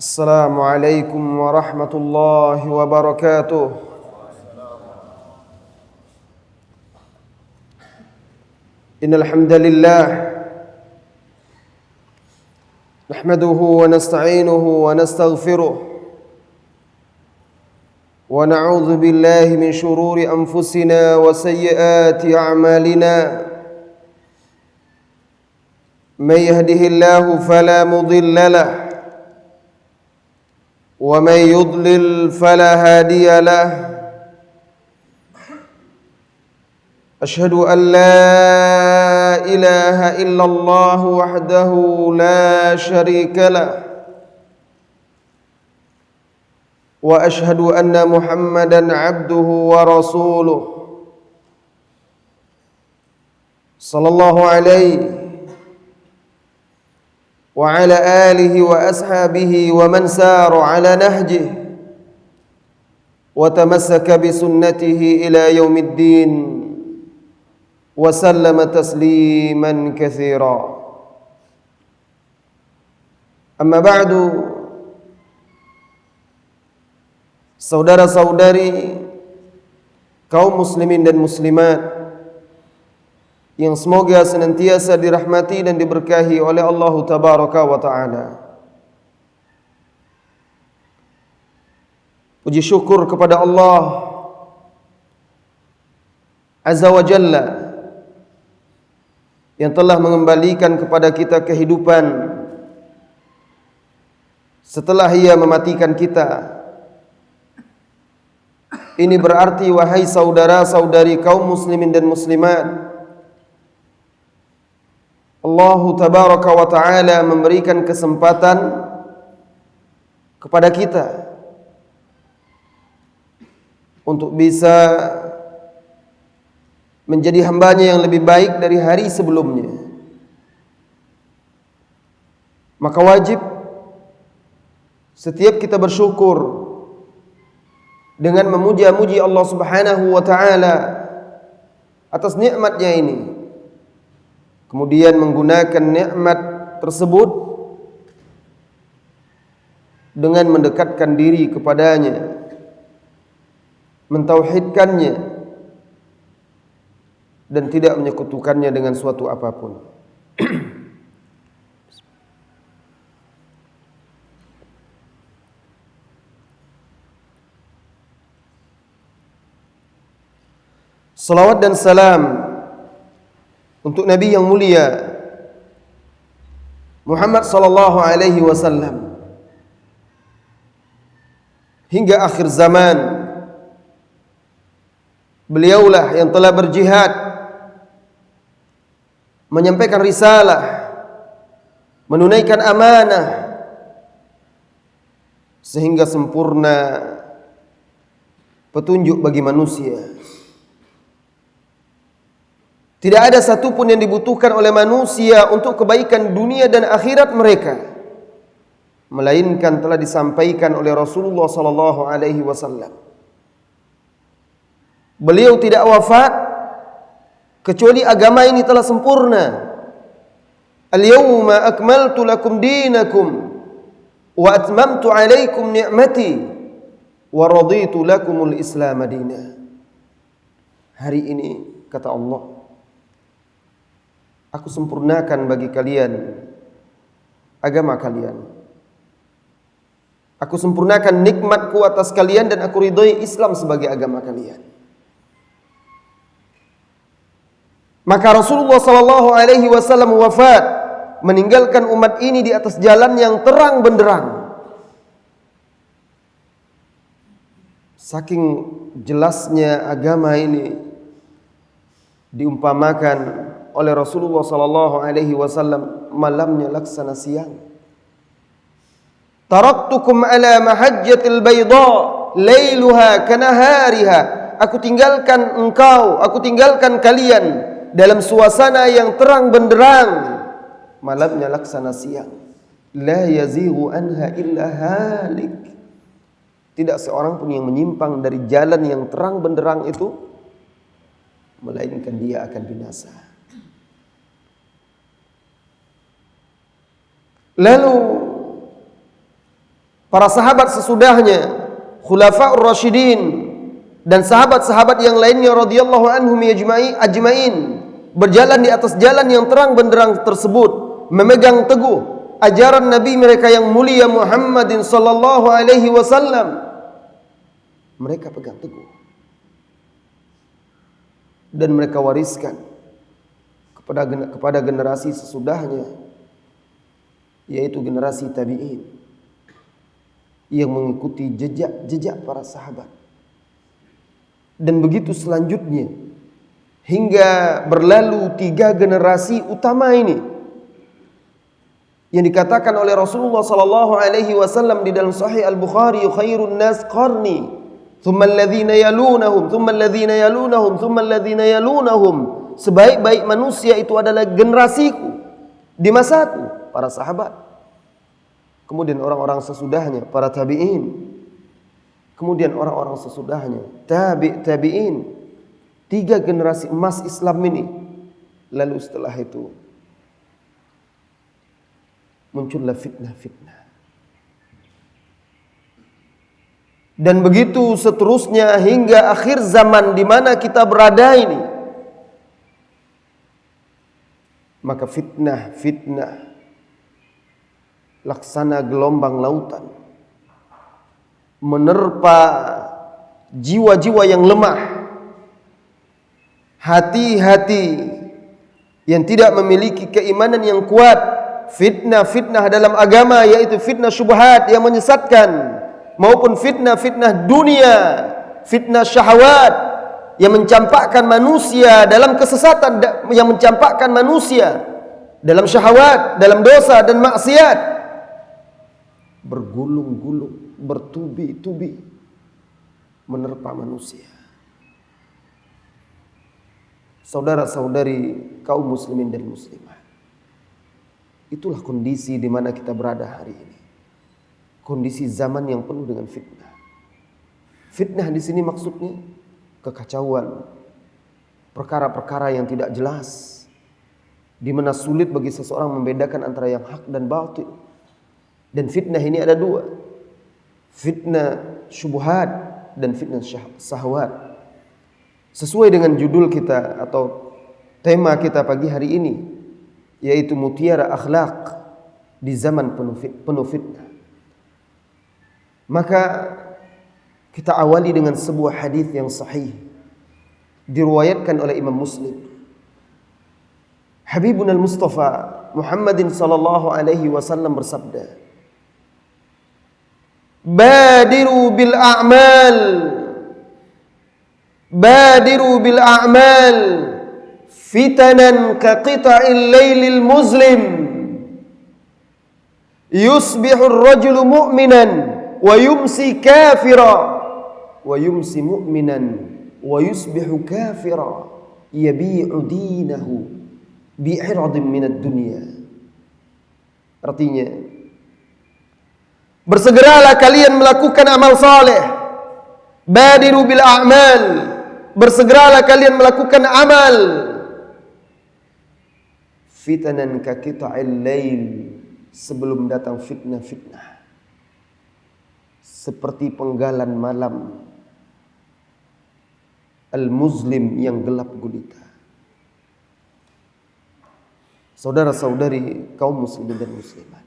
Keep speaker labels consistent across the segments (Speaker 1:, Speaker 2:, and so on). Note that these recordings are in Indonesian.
Speaker 1: السلام عليكم ورحمة الله وبركاته. إن الحمد لله نحمده ونستعينه ونستغفره ونعوذ بالله من شرور أنفسنا وسيئات أعمالنا. من يهده الله فلا مضل له ومن يضلل فلا هادي له. أشهد أن لا إله إلا الله وحده لا شريك له وأشهد أن محمدا عبده ورسوله صلى الله عليه وعلى آله وأصحابه ومن سار على نهجه وتمسك بسنته إلى يوم الدين وسلم تسليما كثيرا. أما بعد, saudara-saudari kaum muslimin dan muslimat yang semoga senantiasa dirahmati dan diberkahi oleh Allah Tabaraka wa Ta'ala. Puji syukur kepada Allah Azza wa Jalla yang telah mengembalikan kepada kita kehidupan setelah Ia mematikan kita. Ini berarti, wahai saudara-saudari kaum muslimin dan muslimat, Allah Tabaraka wa Ta'ala memberikan kesempatan kepada kita untuk bisa menjadi hambanya yang lebih baik dari hari sebelumnya. Maka wajib setiap kita bersyukur dengan memuji-muji Allah Subhanahu wa Ta'ala atas nikmatnya ini, kemudian menggunakan nikmat tersebut dengan mendekatkan diri kepadanya, mentauhidkannya dan tidak menyekutukannya dengan suatu apapun. Salawat dan salam untuk Nabi yang mulia Muhammad sallallahu alaihi wasallam hingga akhir zaman. Beliaulah yang telah berjihad, menyampaikan risalah, menunaikan amanah sehingga sempurna petunjuk bagi manusia. Tidak ada satupun yang dibutuhkan oleh manusia untuk kebaikan dunia dan akhirat mereka, melainkan telah disampaikan oleh Rasulullah sallallahu alaihi wasallam. Beliau tidak wafat kecuali agama ini telah sempurna. Al-yawma akmaltu lakum dinakum wa atmamtu alaikum ni'mati wa raditu lakumul Islam madina. Hari ini, kata Allah, aku sempurnakan bagi kalian agama kalian. Aku sempurnakan nikmatku atas kalian dan aku ridhoi Islam sebagai agama kalian. Maka Rasulullah sallallahu alaihi wasallam wafat, meninggalkan umat ini di atas jalan yang terang benderang. Saking jelasnya agama ini diumpamakan oleh Rasulullah sallallahu alaihi wasallam malamnya laksana siang. Taraktukum ala mahajjatil bayda lailuha kanahariha. Aku tinggalkan engkau, aku tinggalkan kalian dalam suasana yang terang benderang, malamnya laksana siang. La yazighu anha illa halik. Tidak seorang pun yang menyimpang dari jalan yang terang benderang itu, melainkan dia akan binasa. Lalu para sahabat sesudahnya, Khulafaur Rasyidin dan sahabat-sahabat yang lainnya radhiyallahu anhum ajma'in berjalan di atas jalan yang terang benderang tersebut, memegang teguh ajaran Nabi mereka yang mulia Muhammadin sallallahu alaihi wasallam. Mereka pegang teguh dan mereka wariskan kepada generasi sesudahnya, yaitu generasi tabi'in yang mengikuti jejak para sahabat. Dan begitu selanjutnya hingga berlalu 3 generasi utama ini yang dikatakan oleh Rasulullah sallallahu alaihi wasallam di dalam Sahih Al-Bukhari, khairun nas qarni, thumma alladhina yalunahum, thumma alladhina yalunahum, thumma alladhina yalunahum. Sebaik-baik manusia itu adalah generasiku di masaku, para sahabat. Kemudian orang-orang sesudahnya, para tabi'in. Kemudian orang-orang sesudahnya, tabi'in. 3 generasi emas Islam ini. Lalu setelah itu muncullah fitnah-fitnah. Dan begitu seterusnya hingga akhir zaman di mana kita berada ini. Maka fitnah laksana gelombang lautan menerpa jiwa-jiwa yang lemah, hati-hati yang tidak memiliki keimanan yang kuat. Fitnah-fitnah dalam agama, yaitu fitnah syubhat yang menyesatkan, maupun fitnah-fitnah dunia, fitnah syahwat yang mencampakkan manusia dalam kesesatan, yang mencampakkan manusia dalam syahwat, dalam dosa dan maksiat, bergulung-gulung, bertubi-tubi menerpa manusia. Saudara-saudari kaum muslimin dan muslimat, itulah kondisi di mana kita berada hari ini. Kondisi zaman yang penuh dengan fitnah. Fitnah di sini maksudnya kekacauan, perkara-perkara yang tidak jelas, di mana sulit bagi seseorang membedakan antara yang hak dan batil. Dan fitnah ini ada 2. Fitnah syubhat dan fitnah syahwat. Sesuai dengan judul kita atau tema kita pagi hari ini, yaitu mutiara akhlak di zaman penuh fitnah. Maka kita awali dengan sebuah hadis yang sahih diriwayatkan oleh Imam Muslim. Habibuna al-Mustafa Muhammadin sallallahu alaihi wasallam bersabda, "Badiru bil a'mal, badiru bil a'mal, fitanan ka qita'il lailil muslim, yusbihu ar-rajulu mu'minan wa yumsi kafira, wa yumsi mu'minan wa yusbihu kafira, yabi'u dinahu bi'iradin minad dunya." Artinya, bersegeralah kalian melakukan amal saleh. Badiru bil a'mal, bersegeralah kalian melakukan amal. Fitanan ka qita'il lail, sebelum datang fitnah-fitnah, seperti penggalan malam al-muslim yang gelap gulita. Saudara-saudari kaum muslimin dan muslimat,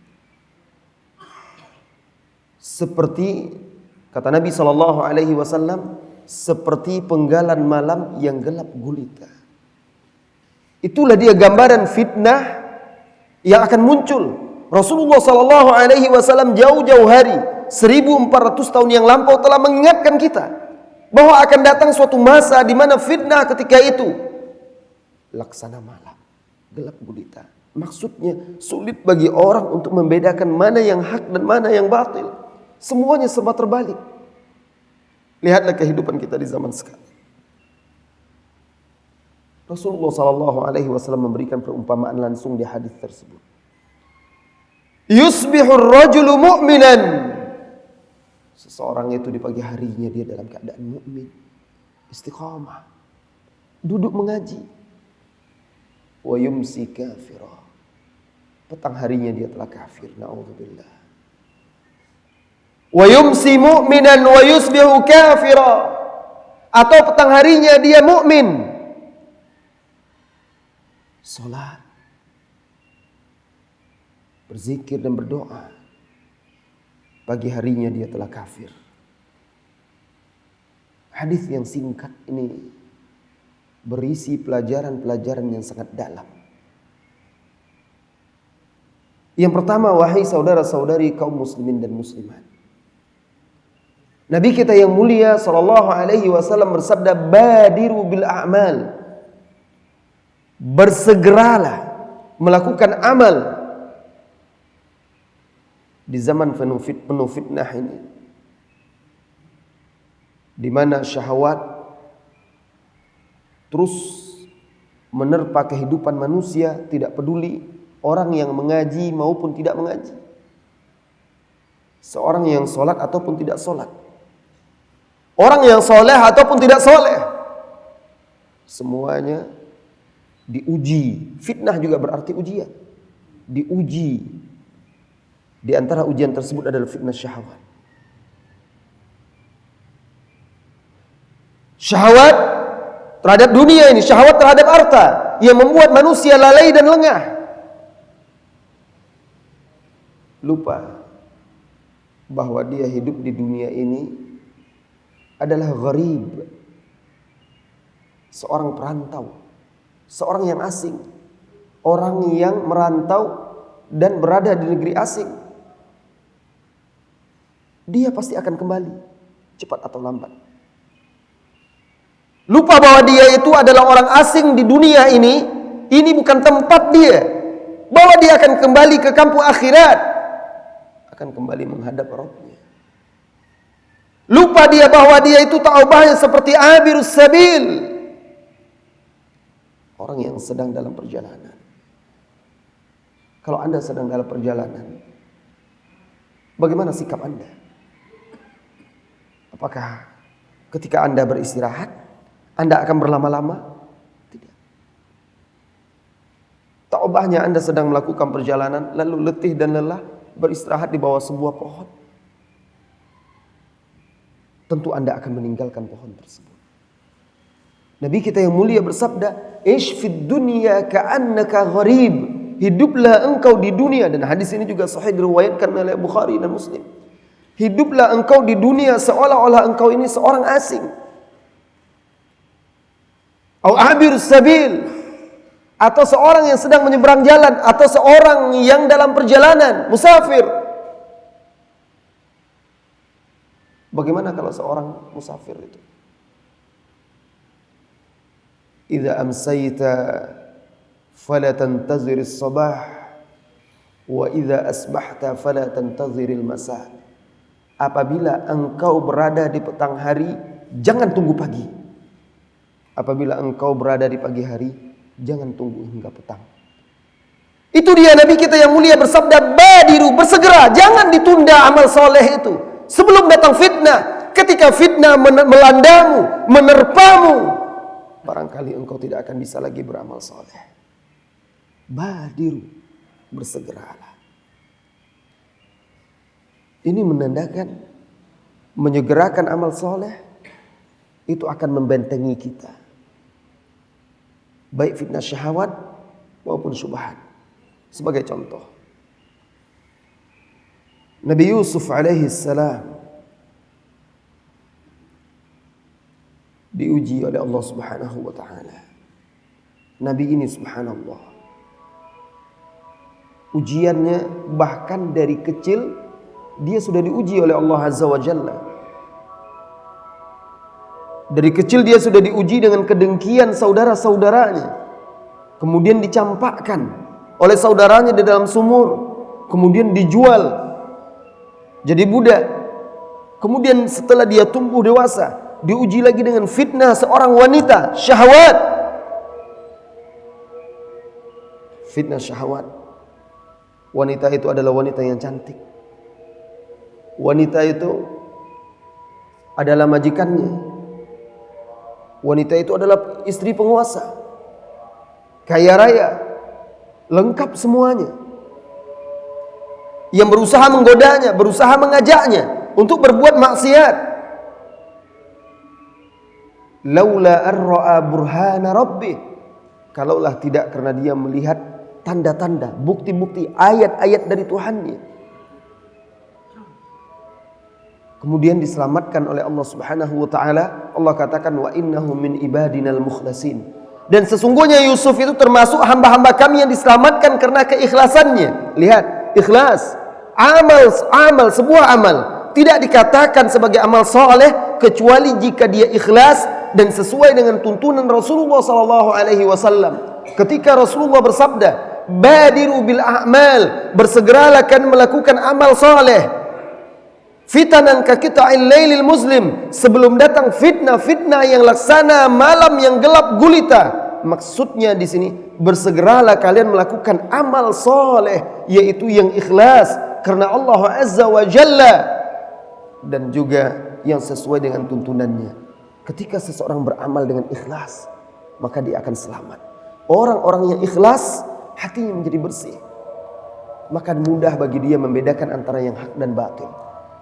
Speaker 1: seperti kata Nabi sallallahu alaihi wasallam, seperti penggalan malam yang gelap gulita. Itulah dia gambaran fitnah yang akan muncul. Rasulullah sallallahu alaihi wasallam jauh-jauh hari, 1400 tahun yang lampau telah mengingatkan kita bahwa akan datang suatu masa di mana fitnah ketika itu laksana malam, gelap gulita. Maksudnya sulit bagi orang untuk membedakan mana yang hak dan mana yang batil. Semuanya serba terbalik. Lihatlah kehidupan kita di zaman sekarang. Rasulullah sallallahu alaihi wasallam memberikan perumpamaan langsung di hadis tersebut. Yusbihur rajulu mu'minan, seseorang itu di pagi harinya dia dalam keadaan mukmin, istiqamah, duduk mengaji. Wa yumsi kafira, petang harinya dia telah kafir. Na'udzubillah. Wa yumsi mu'minan wa yusbihu kafira. Atau petang harinya dia mukmin, salat, berzikir dan berdoa. Pagi harinya dia telah kafir. Hadis yang singkat ini berisi pelajaran-pelajaran yang sangat dalam. Yang pertama, wahai saudara-saudari kaum muslimin dan muslimat, Nabi kita yang mulia sallallahu alaihi wasallam bersabda, badiru bil a'mal. Bersegeralah melakukan amal di zaman penuh fitnah ini, di mana syahwat terus menerpa kehidupan manusia, tidak peduli orang yang mengaji maupun tidak mengaji, seorang yang sholat ataupun tidak sholat, orang yang soleh ataupun tidak soleh, semuanya diuji. Fitnah juga berarti ujian, diuji. Di antara ujian tersebut adalah fitnah syahwat. Syahwat terhadap dunia ini, syahwat terhadap harta, yang membuat manusia lalai dan lengah, lupa bahwa dia hidup di dunia ini adalah gharib, seorang perantau, seorang yang asing, orang yang merantau dan berada di negeri asing. Dia pasti akan kembali, cepat atau lambat. Lupa bahwa dia itu adalah orang asing di dunia ini bukan tempat dia, bahwa dia akan kembali ke kampung akhirat, akan kembali menghadap Rabbnya. Lupa dia bahwa dia itu taubahnya seperti abirus sabil, orang yang sedang dalam perjalanan. Kalau Anda sedang dalam perjalanan, bagaimana sikap Anda? Apakah ketika Anda beristirahat, Anda akan berlama-lama? Tidak. Taubahnya Anda sedang melakukan perjalanan, lalu letih dan lelah, beristirahat di bawah sebuah pohon. Tentu Anda akan meninggalkan pohon tersebut. Nabi kita yang mulia bersabda, "Ish fid dunya ka'annaka gharib." Hiduplah engkau di dunia, dan hadis ini juga sahih diriwayatkan oleh Bukhari dan Muslim. Hiduplah engkau di dunia seolah-olah engkau ini seorang asing. Au abir sabil, atau seorang yang sedang menyeberang jalan, atau seorang yang dalam perjalanan, musafir. Bagaimana kalau seorang musafir itu? Idza amsayta fala tantazir as-sabah wa idza asbahta fala tantazir al-masa. Apabila engkau berada di petang hari, jangan tunggu pagi. Apabila engkau berada di pagi hari, jangan tunggu hingga petang. Itu dia Nabi kita yang mulia bersabda, badiru, bersegera, jangan ditunda amal soleh itu sebelum datang fitnah. Ketika fitnah melandamu, menerpamu, barangkali engkau tidak akan bisa lagi beramal soleh. Badiru, bersegeralah. Ini menandakan menyegerakan amal soleh itu akan membentengi kita, baik fitnah syahwat maupun syubhat. Sebagai contoh, Nabi Yusuf alaihi salam diuji oleh Allah Subhanahu wa taala. Nabi ini subhanallah, ujiannya bahkan dari kecil dia sudah diuji oleh Allah Azza wa Jalla. Dari kecil dia sudah diuji dengan kedengkian saudara-saudaranya, kemudian dicampakkan oleh saudaranya di dalam sumur, kemudian dijual jadi budak. Kemudian setelah dia tumbuh dewasa, diuji lagi dengan fitnah seorang wanita, syahwat. Fitnah syahwat. Wanita itu adalah wanita yang cantik. Wanita itu adalah majikannya. Wanita itu adalah istri penguasa, kaya raya, lengkap semuanya. Yang berusaha menggodanya, berusaha mengajaknya, untuk berbuat maksiat. Laula ar-ra'a burhana rabbih, kalaulah tidak karena dia melihat tanda-tanda, bukti-bukti, ayat-ayat dari Tuhannya. Kemudian diselamatkan oleh Allah Subhanahu wa taala. Allah katakan wa innahu min ibadinal mukhlasin. Dan sesungguhnya Yusuf itu termasuk hamba-hamba kami yang diselamatkan karena keikhlasannya. Lihat, ikhlas. Amal, sebuah amal tidak dikatakan sebagai amal soleh kecuali jika dia ikhlas dan sesuai dengan tuntunan Rasulullah sallallahu alaihi wasallam. Ketika Rasulullah bersabda, "Badiru bil a'mal," bersegeralah kan melakukan amal soleh. Fitanan ka qita'il lailil muslim, sebelum datang fitnah yang laksana malam yang gelap gulita. Maksudnya di sini, bersegeralah kalian melakukan amal soleh, yaitu yang ikhlas karena Allah Azza wa Jalla, dan juga yang sesuai dengan tuntunannya. Ketika seseorang beramal dengan ikhlas, maka dia akan selamat. Orang-orang yang ikhlas, hatinya menjadi bersih, maka mudah bagi dia membedakan antara yang hak dan batil.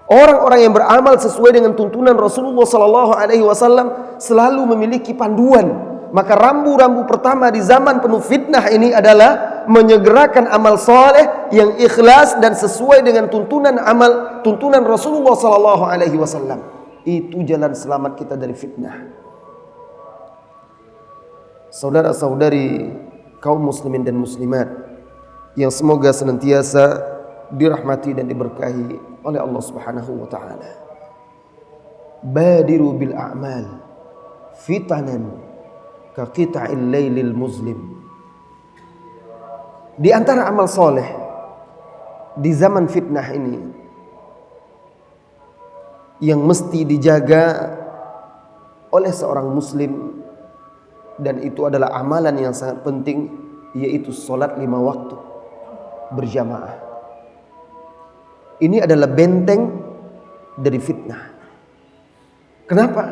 Speaker 1: Orang-orang yang beramal sesuai dengan tuntunan Rasulullah sallallahu alaihi wasallam selalu memiliki panduan. Maka rambu-rambu pertama di zaman penuh fitnah ini adalah menyegerakan amal soleh yang ikhlas dan sesuai dengan tuntunan Rasulullah sallallahu alaihi wasallam. Itu jalan selamat kita dari fitnah. Saudara-saudari kaum muslimin dan muslimat yang semoga senantiasa dirahmati dan diberkahi oleh Allah Subhanahu wa taala. Badiru bil a'mal fitanan ka qita'il lailil muslim. Di antara amal soleh di zaman fitnah ini yang mesti dijaga oleh seorang muslim, dan itu adalah amalan yang sangat penting, yaitu salat 5 waktu berjamaah. Ini adalah benteng dari fitnah. Kenapa?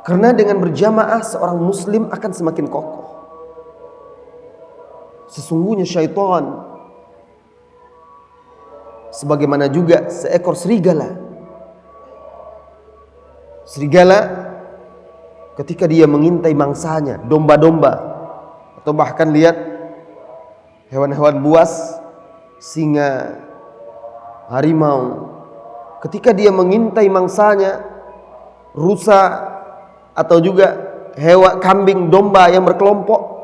Speaker 1: Karena dengan berjamaah seorang muslim akan semakin kokoh. Sesungguhnya syaitan, sebagaimana juga seekor serigala. Serigala ketika dia mengintai mangsanya, domba-domba, atau bahkan lihat hewan-hewan buas, singa, harimau, ketika dia mengintai mangsanya, rusa, atau juga hewan kambing, domba yang berkelompok,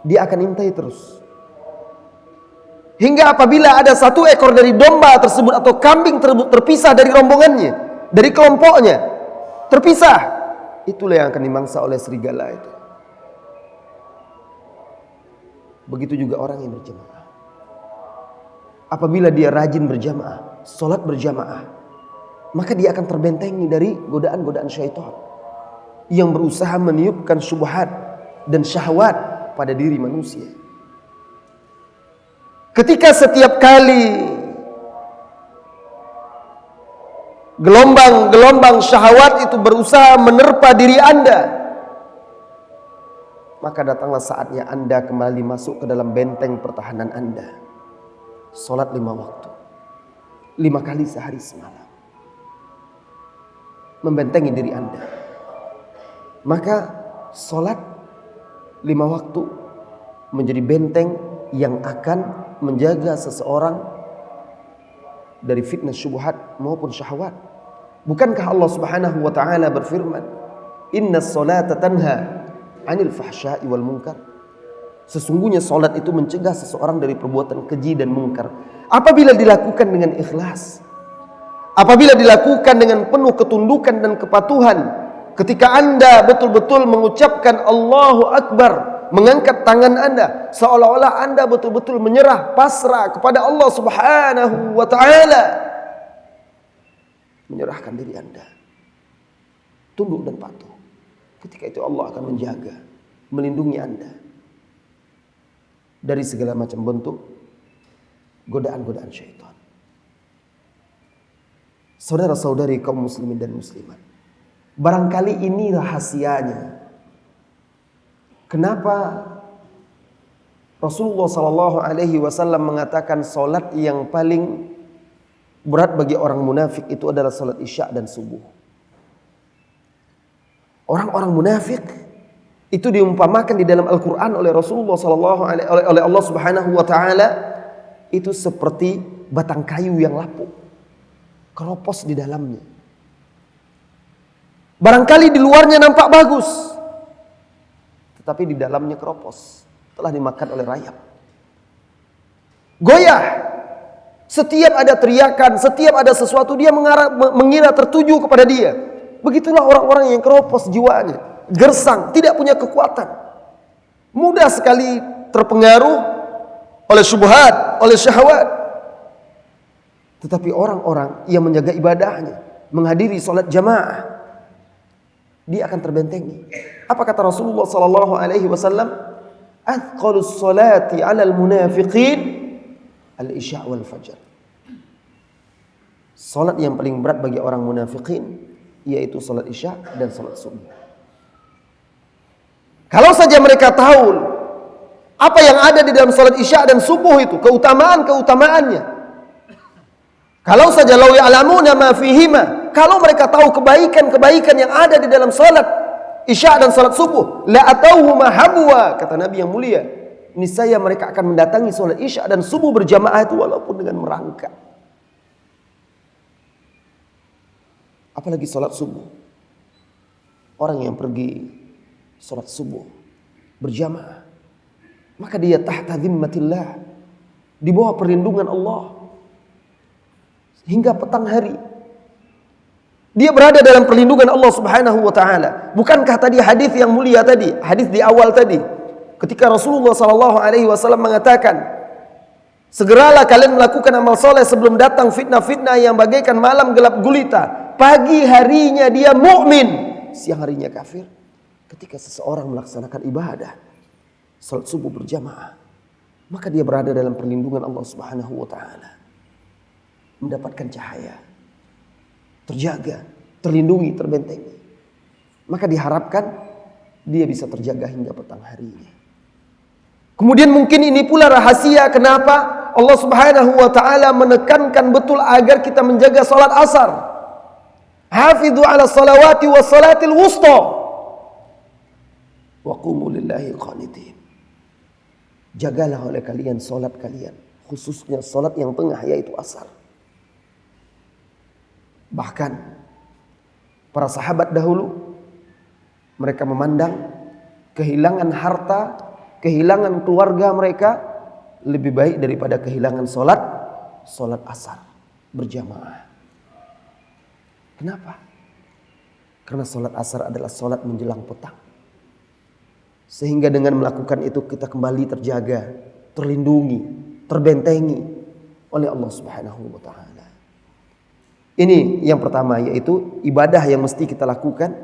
Speaker 1: dia akan intai terus. Hingga apabila ada satu ekor dari domba tersebut atau kambing tersebut terpisah dari rombongannya, dari kelompoknya, terpisah, itulah yang akan dimangsa oleh serigala itu. Begitu juga orang yang berjamaah. Apabila dia rajin berjamaah, sholat berjamaah, maka dia akan terbentengi dari godaan-godaan syaitan yang berusaha meniupkan syubhat dan syahwat pada diri manusia. Ketika setiap kali gelombang-gelombang syahwat itu berusaha menerpa diri Anda, maka datanglah saatnya Anda kembali masuk ke dalam benteng pertahanan Anda. Salat 5 waktu, 5 kali sehari semalam, membentengi diri Anda. Maka salat 5 waktu menjadi benteng yang akan menjaga seseorang dari fitnah syubhat maupun syahwat. Bukankah Allah Subhanahu wa taala berfirman, "Innas salata tanha 'anil fahsya'i wal munkar." Sesungguhnya salat itu mencegah seseorang dari perbuatan keji dan mungkar apabila dilakukan dengan ikhlas. Apabila dilakukan dengan penuh ketundukan dan kepatuhan. Ketika Anda betul-betul mengucapkan Allahu Akbar, mengangkat tangan Anda seolah-olah Anda betul-betul menyerah, pasrah kepada Allah Subhanahu wa taala. Menyerahkan diri Anda, tunduk dan patuh. Ketika itu Allah akan menjaga, melindungi Anda dari segala macam bentuk godaan-godaan syaitan. Saudara-saudari kaum muslimin dan muslimat, barangkali ini rahasianya kenapa Rasulullah sallallahu alaihi wasallam mengatakan salat yang paling berat bagi orang munafik itu adalah salat Isya dan subuh. Orang-orang munafik itu diumpamakan di dalam Al-Qur'an oleh Rasulullah oleh Allah Subhanahu wa taala itu seperti batang kayu yang lapuk, keropos di dalamnya. Barangkali di luarnya nampak bagus, tetapi di dalamnya keropos, telah dimakan oleh rayap. Goyah. Setiap ada teriakan, setiap ada sesuatu dia mengira tertuju kepada dia. Begitulah orang-orang yang keropos jiwanya, gersang, tidak punya kekuatan. Mudah sekali terpengaruh oleh syubhat, oleh syahwat. Tetapi orang-orang yang menjaga ibadahnya, menghadiri salat jamaah, dia akan terbentengi. Apa kata Rasulullah sallallahu alaihi wasallam? Athqalus salati 'alal munafiqin al-isya' wal fajr. Salat yang paling berat bagi orang munafikin yaitu salat isya dan salat subuh. Kalau saja mereka tahu apa yang ada di dalam salat isya dan subuh itu, keutamaan-keutamaannya. Kalau saja law ya'lamuna ma fihima, kalau mereka tahu kebaikan-kebaikan yang ada di dalam salat isya dan salat subuh, la atauhuma habwa, kata Nabi yang mulia. Niscaya mereka akan mendatangi salat isya dan subuh berjamaah itu walaupun dengan merangkak. Apalagi salat subuh. Orang yang pergi salat subuh berjamaah, maka dia tahta dhimmatillah, di bawah perlindungan Allah hingga petang hari. Dia berada dalam perlindungan Allah Subhanahu wa taala. Bukankah tadi hadis yang mulia tadi, hadis di awal tadi, ketika Rasulullah sallallahu alaihi wasallam mengatakan, segeralah kalian melakukan amal soleh sebelum datang fitnah-fitnah yang bagaikan malam gelap gulita. Pagi harinya dia mukmin, siang harinya kafir. Ketika seseorang melaksanakan ibadah salat subuh berjamaah, maka dia berada dalam perlindungan Allah Subhanahu wa taala. Mendapatkan cahaya, terjaga, terlindungi, terbentengi. Maka diharapkan dia bisa terjaga hingga petang harinya. Kemudian mungkin ini pula rahasia kenapa Allah Subhanahu wa taala menekankan betul agar kita menjaga salat asar. Hafidhu ala salawati wa salatil wusta wa qumu lillahi qanitin. Jagalah oleh kalian salat kalian, khususnya salat yang tengah yaitu asar. Bahkan para sahabat dahulu mereka memandang kehilangan harta, kehilangan keluarga mereka lebih baik daripada kehilangan salat asar berjamaah. Kenapa? Karena salat asar adalah salat menjelang petang. Sehingga dengan melakukan itu kita kembali terjaga, terlindungi, terbentengi oleh Allah Subhanahu wa taala. Ini yang pertama, yaitu ibadah yang mesti kita lakukan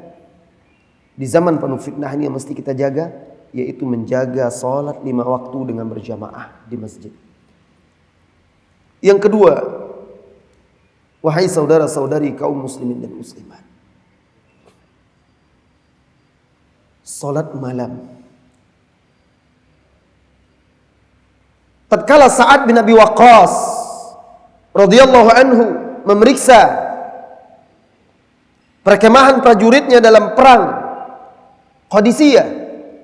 Speaker 1: di zaman penuh fitnah ini yang mesti kita jaga, yaitu menjaga salat 5 waktu dengan berjamaah di masjid. Yang kedua, wahai saudara-saudari kaum muslimin dan muslimat, salat malam. Tatkala Sa'ad bin Abi Waqqas radhiyallahu anhu memeriksa perkemahan prajuritnya dalam perang Qadisiyah,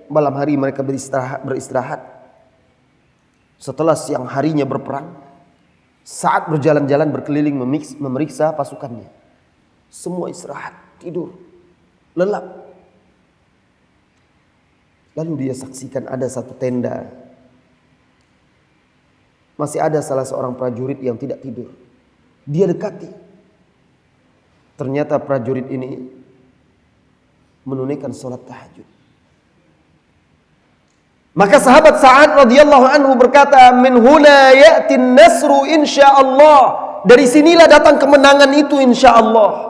Speaker 1: malam hari mereka beristirahat. Setelah siang harinya berperang, Sa'ad berjalan-jalan berkeliling memeriksa pasukannya. Semua istirahat, tidur, lelap. Lalu dia saksikan ada satu tenda. Masih ada salah seorang prajurit yang tidak tidur. Dia dekati. Ternyata prajurit ini menunaikan salat tahajud. Maka sahabat Sa'ad radhiyallahu anhu berkata, "Min huna ya'tin nasru insyaallah." Dari sinilah datang kemenangan itu insyaallah.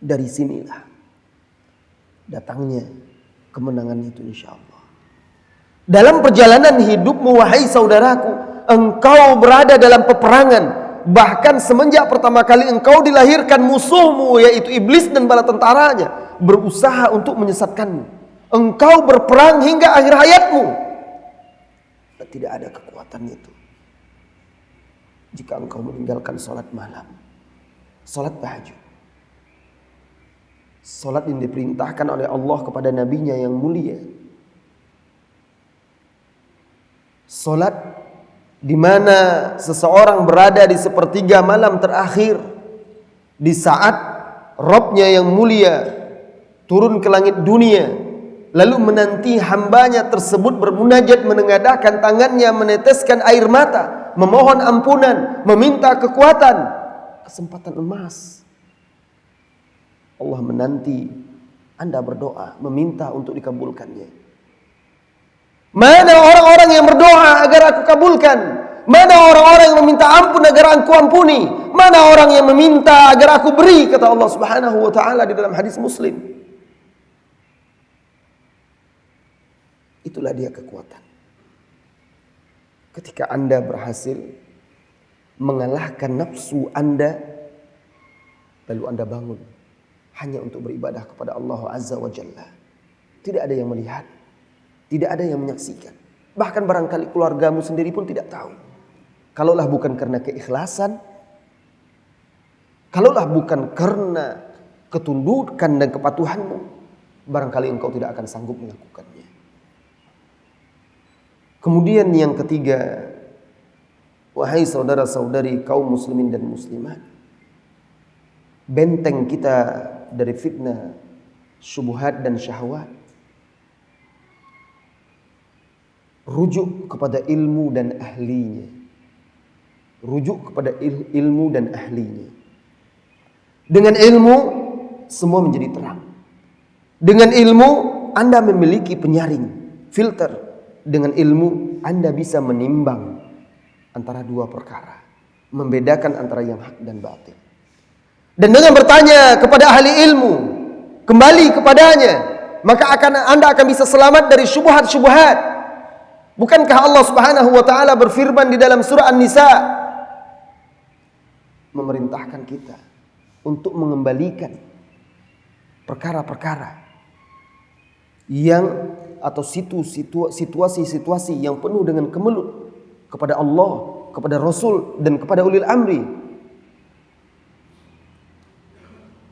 Speaker 1: Dari sinilah datangnya kemenangan itu insyaallah. Dalam perjalanan hidupmu wahai saudaraku, engkau berada dalam peperangan. Bahkan semenjak pertama kali engkau dilahirkan, musuhmu yaitu iblis dan bala tentaranya berusaha untuk menyesatkanmu. engkau berperang hingga akhir hayatmu. Tidak ada kekuatan itu jika engkau meninggalkan salat malam, salat tahajud, salat yang diperintahkan oleh Allah kepada nabinya yang mulia, salat di mana seseorang berada di sepertiga malam terakhir, di saat Rabb-Nya yang mulia turun ke langit dunia, lalu menanti hambanya tersebut bermunajat, menengadahkan tangannya, meneteskan air mata, memohon ampunan, meminta kekuatan. Kesempatan emas. Allah menanti Anda berdoa, meminta untuk dikabulkannya. Mana orang-orang yang berdoa agar aku kabulkan? Mana orang-orang yang meminta ampun agar aku ampuni? Mana orang yang meminta agar aku beri? Kata Allah Subhanahu wa taala di dalam hadis Muslim. Itulah dia kekuatan. Ketika Anda berhasil mengalahkan nafsu Anda, lalu Anda bangun hanya untuk beribadah kepada Allah Azza wa Jalla. Tidak ada yang melihat, tidak ada yang menyaksikan. Bahkan barangkali keluargamu sendiri pun tidak tahu. Kalaulah bukan karena keikhlasan, kalaulah bukan karena ketundukan dan kepatuhanmu, barangkali engkau tidak akan sanggup melakukannya. Kemudian yang ketiga, wahai saudara-saudari kaum muslimin dan muslimat, benteng kita dari fitnah, syubhat dan syahwat, rujuk kepada ilmu dan ahlinya. Rujuk kepada ilmu dan ahlinya. Dengan ilmu semua menjadi terang. Dengan ilmu Anda memiliki penyaring, filter. Dengan ilmu Anda bisa menimbang antara dua perkara, membedakan antara yang hak dan batil. Dan dengan bertanya kepada ahli ilmu, kembali kepadanya, maka Anda akan bisa selamat dari syubhat-syubhat. Bukankah Allah Subhanahu wa taala berfirman di dalam surah An-Nisa, memerintahkan kita untuk mengembalikan perkara-perkara yang atau situasi-situasi yang penuh dengan kemelut kepada Allah, kepada Rasul dan kepada ulil amri.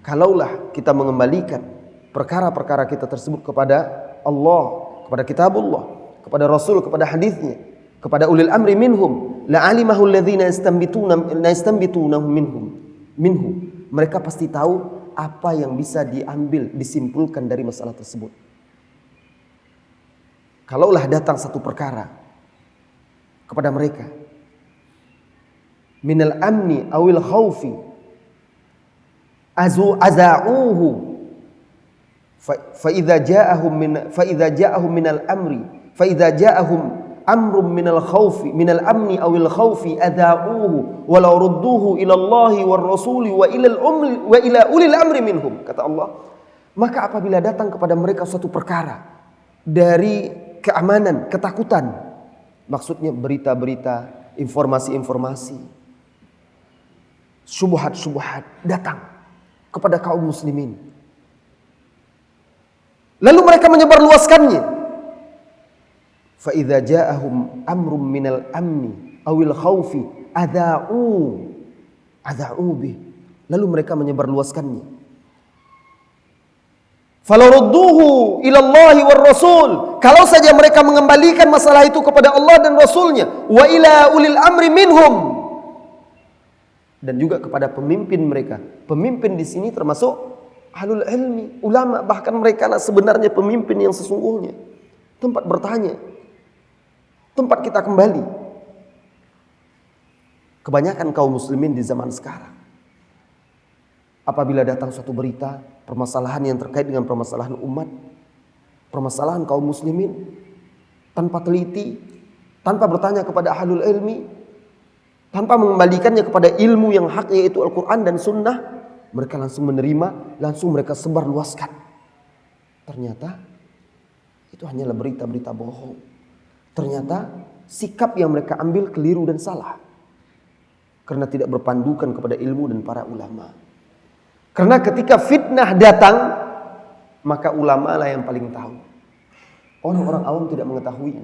Speaker 1: Kalaulah kita mengembalikan perkara-perkara kita tersebut kepada Allah, kepada kitabullah, kepada Rasul, kepada hadisnya, kepada ulil amri minhum, la'alimahu alladhina yastanbitunahu minhum. Mereka pasti tahu apa yang bisa diambil, disimpulkan dari masalah tersebut. Kalaulah datang satu perkara kepada mereka, minal amni awil khawfi aza'uhu fa idza ja'ahum minal amri fa idza ja'ahum amrun minal khawfi minal amni awil khawfi adha'uhu walau rudduhu ila Allahi war rasuli wa ila ulil amri minhum. Kata Allah, maka apabila datang kepada mereka suatu perkara dari keamanan, ketakutan, maksudnya berita-berita, informasi-informasi, syubhat-syubhat datang kepada kaum muslimin, lalu mereka menyebarluaskannya. Fa idza ja'ahum amrun minal amni awil khawfi adha'u bih, lalu mereka menyebarluaskannya. Falau rudduhu ila Allahi war Rasul, kalau saja mereka mengembalikan masalah itu kepada Allah dan Rasulnya, wa ila ulil amri minhum, dan juga kepada pemimpin mereka. Pemimpin di sini termasuk ahlul ilmi, ulama, bahkan mereka lah sebenarnya pemimpin yang sesungguhnya. Tempat bertanya, tempat kita kembali. Kebanyakan kaum muslimin di zaman sekarang, apabila datang suatu berita, permasalahan yang terkait dengan permasalahan umat, permasalahan kaum muslimin, tanpa teliti, tanpa bertanya kepada ahlul ilmi, tanpa mengembalikannya kepada ilmu yang hak, yaitu Al-Quran dan Sunnah, mereka langsung menerima, langsung mereka sebar luaskan. Ternyata itu hanyalah berita-berita bohong. Ternyata sikap yang mereka ambil keliru dan salah, karena tidak berpandukan kepada ilmu dan para ulama. Karena ketika fitnah datang, maka ulama lah yang paling tahu. Orang-orang awam tidak mengetahuinya.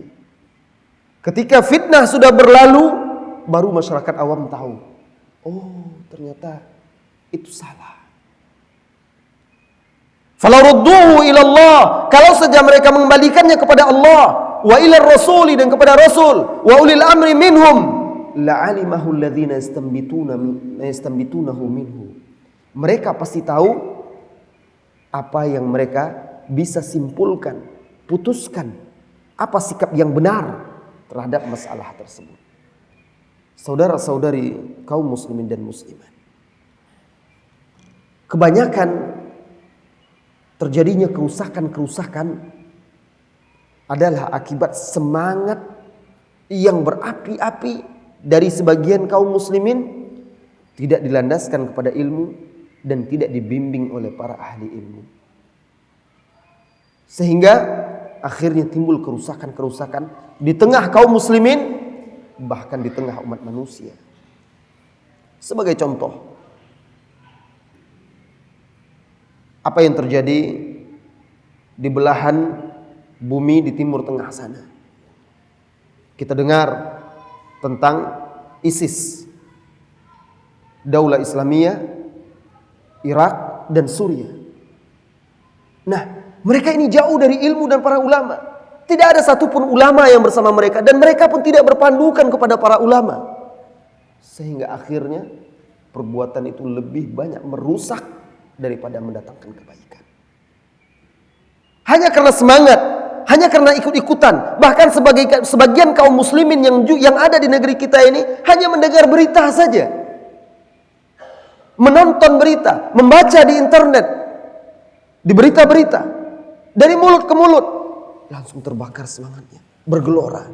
Speaker 1: Ketika fitnah sudah berlalu, baru masyarakat awam tahu. Oh, ternyata itu salah. Falau rudduhu ila Allah, kalau saja mereka mengembalikannya kepada Allah, wa ila rasuli, dan kepada Rasul, wa ulil amri minhum, la'alimahu alladhina yastambitunahu minhu. Mereka pasti tahu apa yang mereka bisa simpulkan, putuskan, apa sikap yang benar terhadap masalah tersebut. Saudara-saudari kaum muslimin dan muslimat, kebanyakan terjadinya kerusakan-kerusakan adalah akibat semangat yang berapi-api dari sebagian kaum muslimin, tidak dilandaskan kepada ilmu dan tidak dibimbing oleh para ahli ilmu. Sehingga akhirnya timbul kerusakan-kerusakan di tengah kaum muslimin, bahkan di tengah umat manusia. Sebagai contoh, apa yang terjadi di belahan bumi di timur tengah sana? Kita dengar tentang ISIS, Daulah Islamiyah, Irak dan Suriah. Nah, mereka ini jauh dari ilmu dan para ulama. Tidak ada satupun ulama yang bersama mereka, dan mereka pun tidak berpandukan kepada para ulama. Sehingga akhirnya perbuatan itu lebih banyak merusak daripada mendatangkan kebaikan. Hanya karena semangat, hanya karena ikut-ikutan. Bahkan sebagian kaum muslimin yang ada di negeri kita ini hanya mendengar berita saja, menonton berita, membaca di internet, di berita-berita, dari mulut ke mulut, langsung terbakar semangatnya, bergelora,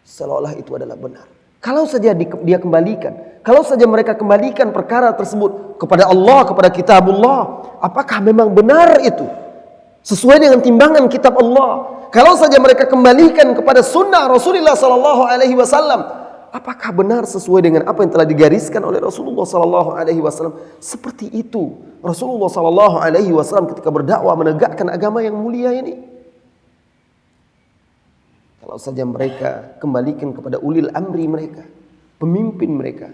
Speaker 1: seolah-olah itu adalah benar. Kalau saja dia kembalikan, kalau saja mereka kembalikan perkara tersebut kepada Allah, kepada kitabullah, apakah memang benar itu sesuai dengan timbangan kitab Allah? Kalau saja mereka kembalikan kepada sunnah Rasulullah sallallahu alaihi wasallam, apakah benar sesuai dengan apa yang telah digariskan oleh Rasulullah sallallahu alaihi wasallam? Seperti itu Rasulullah sallallahu alaihi wasallam ketika berdakwah menegakkan agama yang mulia ini. Kalau saja mereka kembalikan kepada ulil amri mereka, pemimpin mereka,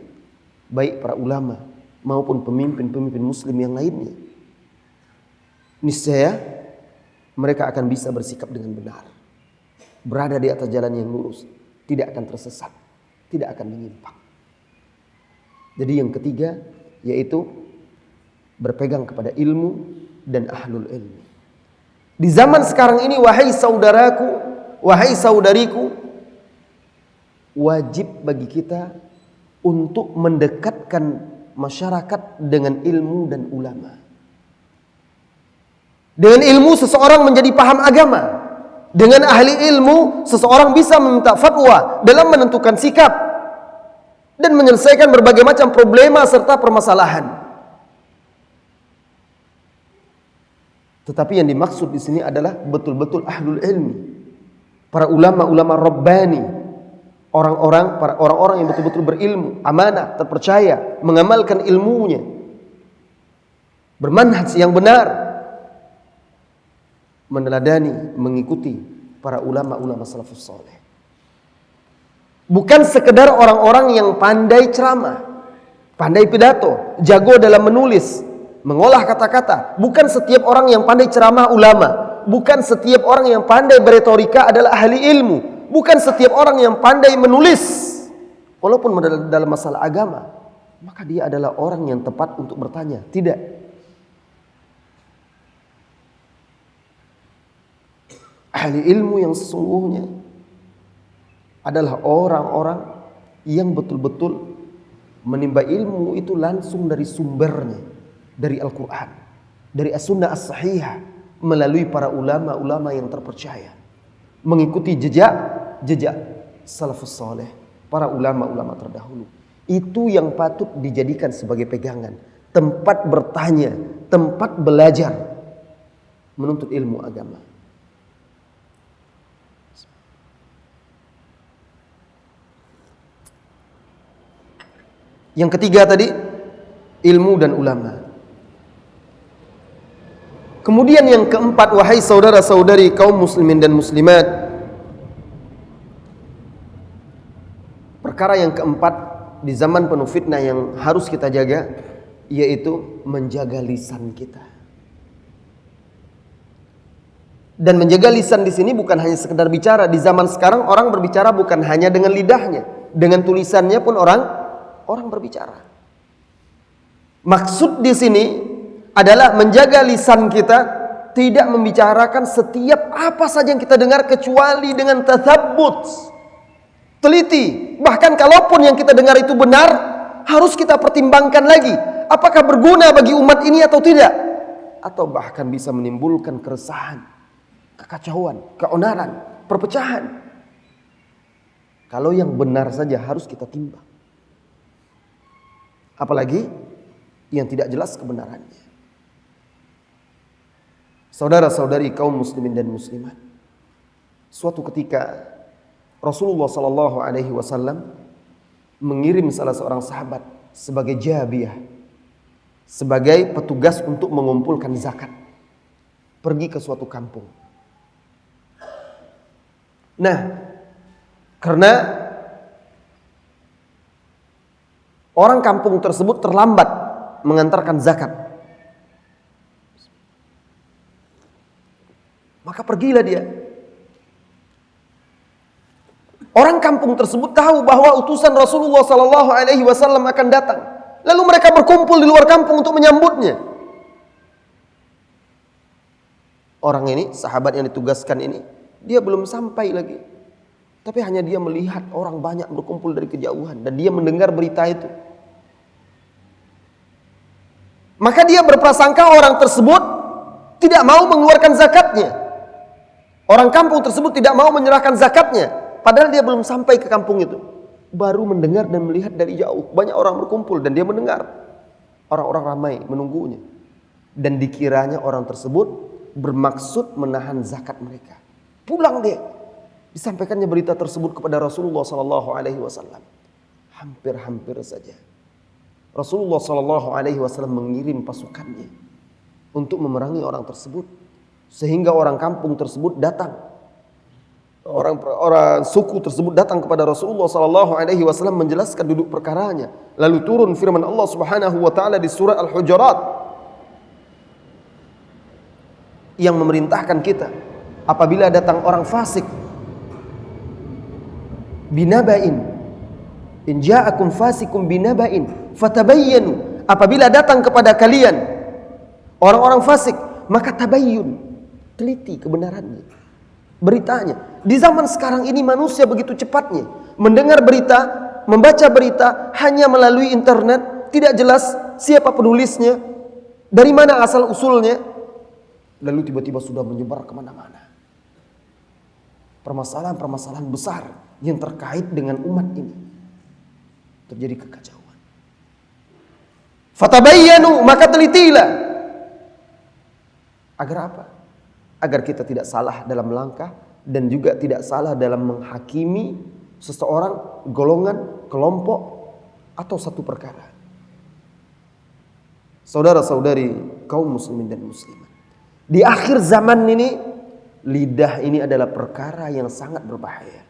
Speaker 1: baik para ulama maupun pemimpin-pemimpin muslim yang lainnya, niscaya mereka akan bisa bersikap dengan benar, berada di atas jalan yang lurus, tidak akan tersesat, tidak akan menyimpang. Jadi yang ketiga yaitu berpegang kepada ilmu dan ahlul ilmi. Di zaman sekarang ini, wahai saudaraku, wahai saudariku, wajib bagi kita untuk mendekatkan masyarakat dengan ilmu dan ulama. Dengan ilmu seseorang menjadi paham agama. Dengan ahli ilmu seseorang bisa meminta fatwa dalam menentukan sikap dan menyelesaikan berbagai macam problema serta permasalahan. Tetapi yang dimaksud di sini adalah betul-betul ahlul ilmi, para ulama-ulama rabbani, orang-orang yang betul-betul berilmu, amanah, terpercaya, mengamalkan ilmunya, bermanhaj yang benar, meneladani, mengikuti para ulama-ulama salafus saleh. Bukan sekedar orang-orang yang pandai ceramah, pandai pidato, jago dalam menulis, mengolah kata-kata. Bukan setiap orang yang pandai ceramah ulama. Bukan setiap orang yang pandai beretorika adalah ahli ilmu. Bukan setiap orang yang pandai menulis, walaupun dalam masalah agama, maka dia adalah orang yang tepat untuk bertanya. Tidak. Ahli ilmu yang sesungguhnya adalah orang-orang yang betul-betul menimba ilmu itu langsung dari sumbernya, dari Al-Quran, dari As-Sunnah As-Sahihah, melalui para ulama-ulama yang terpercaya, mengikuti jejak salafus saleh, para ulama-ulama terdahulu. Itu yang patut dijadikan sebagai pegangan, tempat bertanya, tempat belajar, menuntut ilmu agama. Yang ketiga tadi, ilmu dan ulama. Kemudian yang keempat, wahai saudara-saudari kaum muslimin dan muslimat, perkara yang keempat di zaman penuh fitnah yang harus kita jaga, yaitu menjaga lisan kita. Dan menjaga lisan di sini bukan hanya sekedar bicara. Di zaman sekarang orang berbicara bukan hanya dengan lidahnya, dengan tulisannya pun orang berbicara. Maksud di sini adalah menjaga lisan kita tidak membicarakan setiap apa saja yang kita dengar kecuali dengan tathabbut, teliti. Bahkan kalaupun yang kita dengar itu benar, harus kita pertimbangkan lagi apakah berguna bagi umat ini atau tidak, atau bahkan bisa menimbulkan keresahan, kekacauan, keonaran, perpecahan. Kalau yang benar saja harus kita timbang, apalagi yang tidak jelas kebenarannya. Saudara-saudari kaum muslimin dan muslimat, suatu ketika Rasulullah sallallahu alaihi wasallam mengirim salah seorang sahabat sebagai jabiyah, sebagai petugas untuk mengumpulkan zakat, pergi ke suatu kampung. Nah, karena orang kampung tersebut terlambat mengantarkan zakat, maka pergilah dia. Orang kampung tersebut tahu bahwa utusan Rasulullah sallallahu alaihi wasallam akan datang. Lalu mereka berkumpul di luar kampung untuk menyambutnya. Orang ini, sahabat yang ditugaskan ini, dia belum sampai lagi. Tapi hanya dia melihat orang banyak berkumpul dari kejauhan dan dia mendengar berita itu. Maka dia berprasangka orang tersebut tidak mau mengeluarkan zakatnya. Orang kampung tersebut tidak mau menyerahkan zakatnya, padahal dia belum sampai ke kampung itu. Baru mendengar dan melihat dari jauh, banyak orang berkumpul dan dia mendengar. Orang-orang ramai menunggunya. Dan dikiranya orang tersebut bermaksud menahan zakat mereka. Pulang dia. Disampaikannya berita tersebut kepada Rasulullah sallallahu alaihi wasallam. Hampir-hampir saja Rasulullah sallallahu alaihi wasallam mengirim pasukannya untuk memerangi orang tersebut, sehingga orang kampung tersebut datang, orang suku tersebut datang kepada Rasulullah sallallahu alaihi wasallam menjelaskan duduk perkaranya. Lalu turun firman Allah Subhanahu wa taala di surah Al-Hujurat yang memerintahkan kita apabila datang orang fasik, binaba'in, in ja'akum fasikum binaba'in fatabayyanu, apabila datang kepada kalian orang-orang fasik, maka tabayyun, teliti kebenarannya, beritanya. Di zaman sekarang ini manusia begitu cepatnya mendengar berita, membaca berita hanya melalui internet, tidak jelas siapa penulisnya, dari mana asal usulnya, lalu tiba-tiba sudah menyebar kemana-mana. Permasalahan-permasalahan besar yang terkait dengan umat ini, terjadi kekacauan. Fatabayyanu, maka telitilah. Agar apa? Agar kita tidak salah dalam langkah dan juga tidak salah dalam menghakimi seseorang, golongan, kelompok atau satu perkara. Saudara-saudari kaum muslimin dan muslimat, di akhir zaman ini lidah ini adalah perkara yang sangat berbahaya.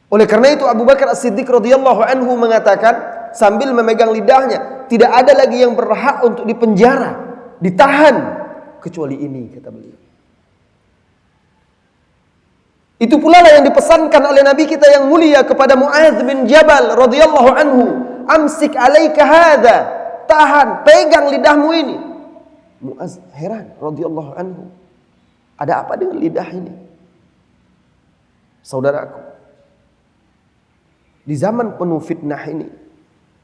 Speaker 1: Oleh karena itu Abu Bakar As-Siddiq radhiyallahu anhu mengatakan sambil memegang lidahnya, tidak ada lagi yang berhak untuk dipenjara, ditahan kecuali ini, kata beliau. Itu pula lah yang dipesankan oleh Nabi kita yang mulia kepada Mu'adz bin Jabal radhiyallahu anhu, amsik alaika hadza, tahan, pegang lidahmu ini. Mu'adz heran radhiyallahu anhu, ada apa dengan lidah ini? Saudaraku, di zaman penuh fitnah ini,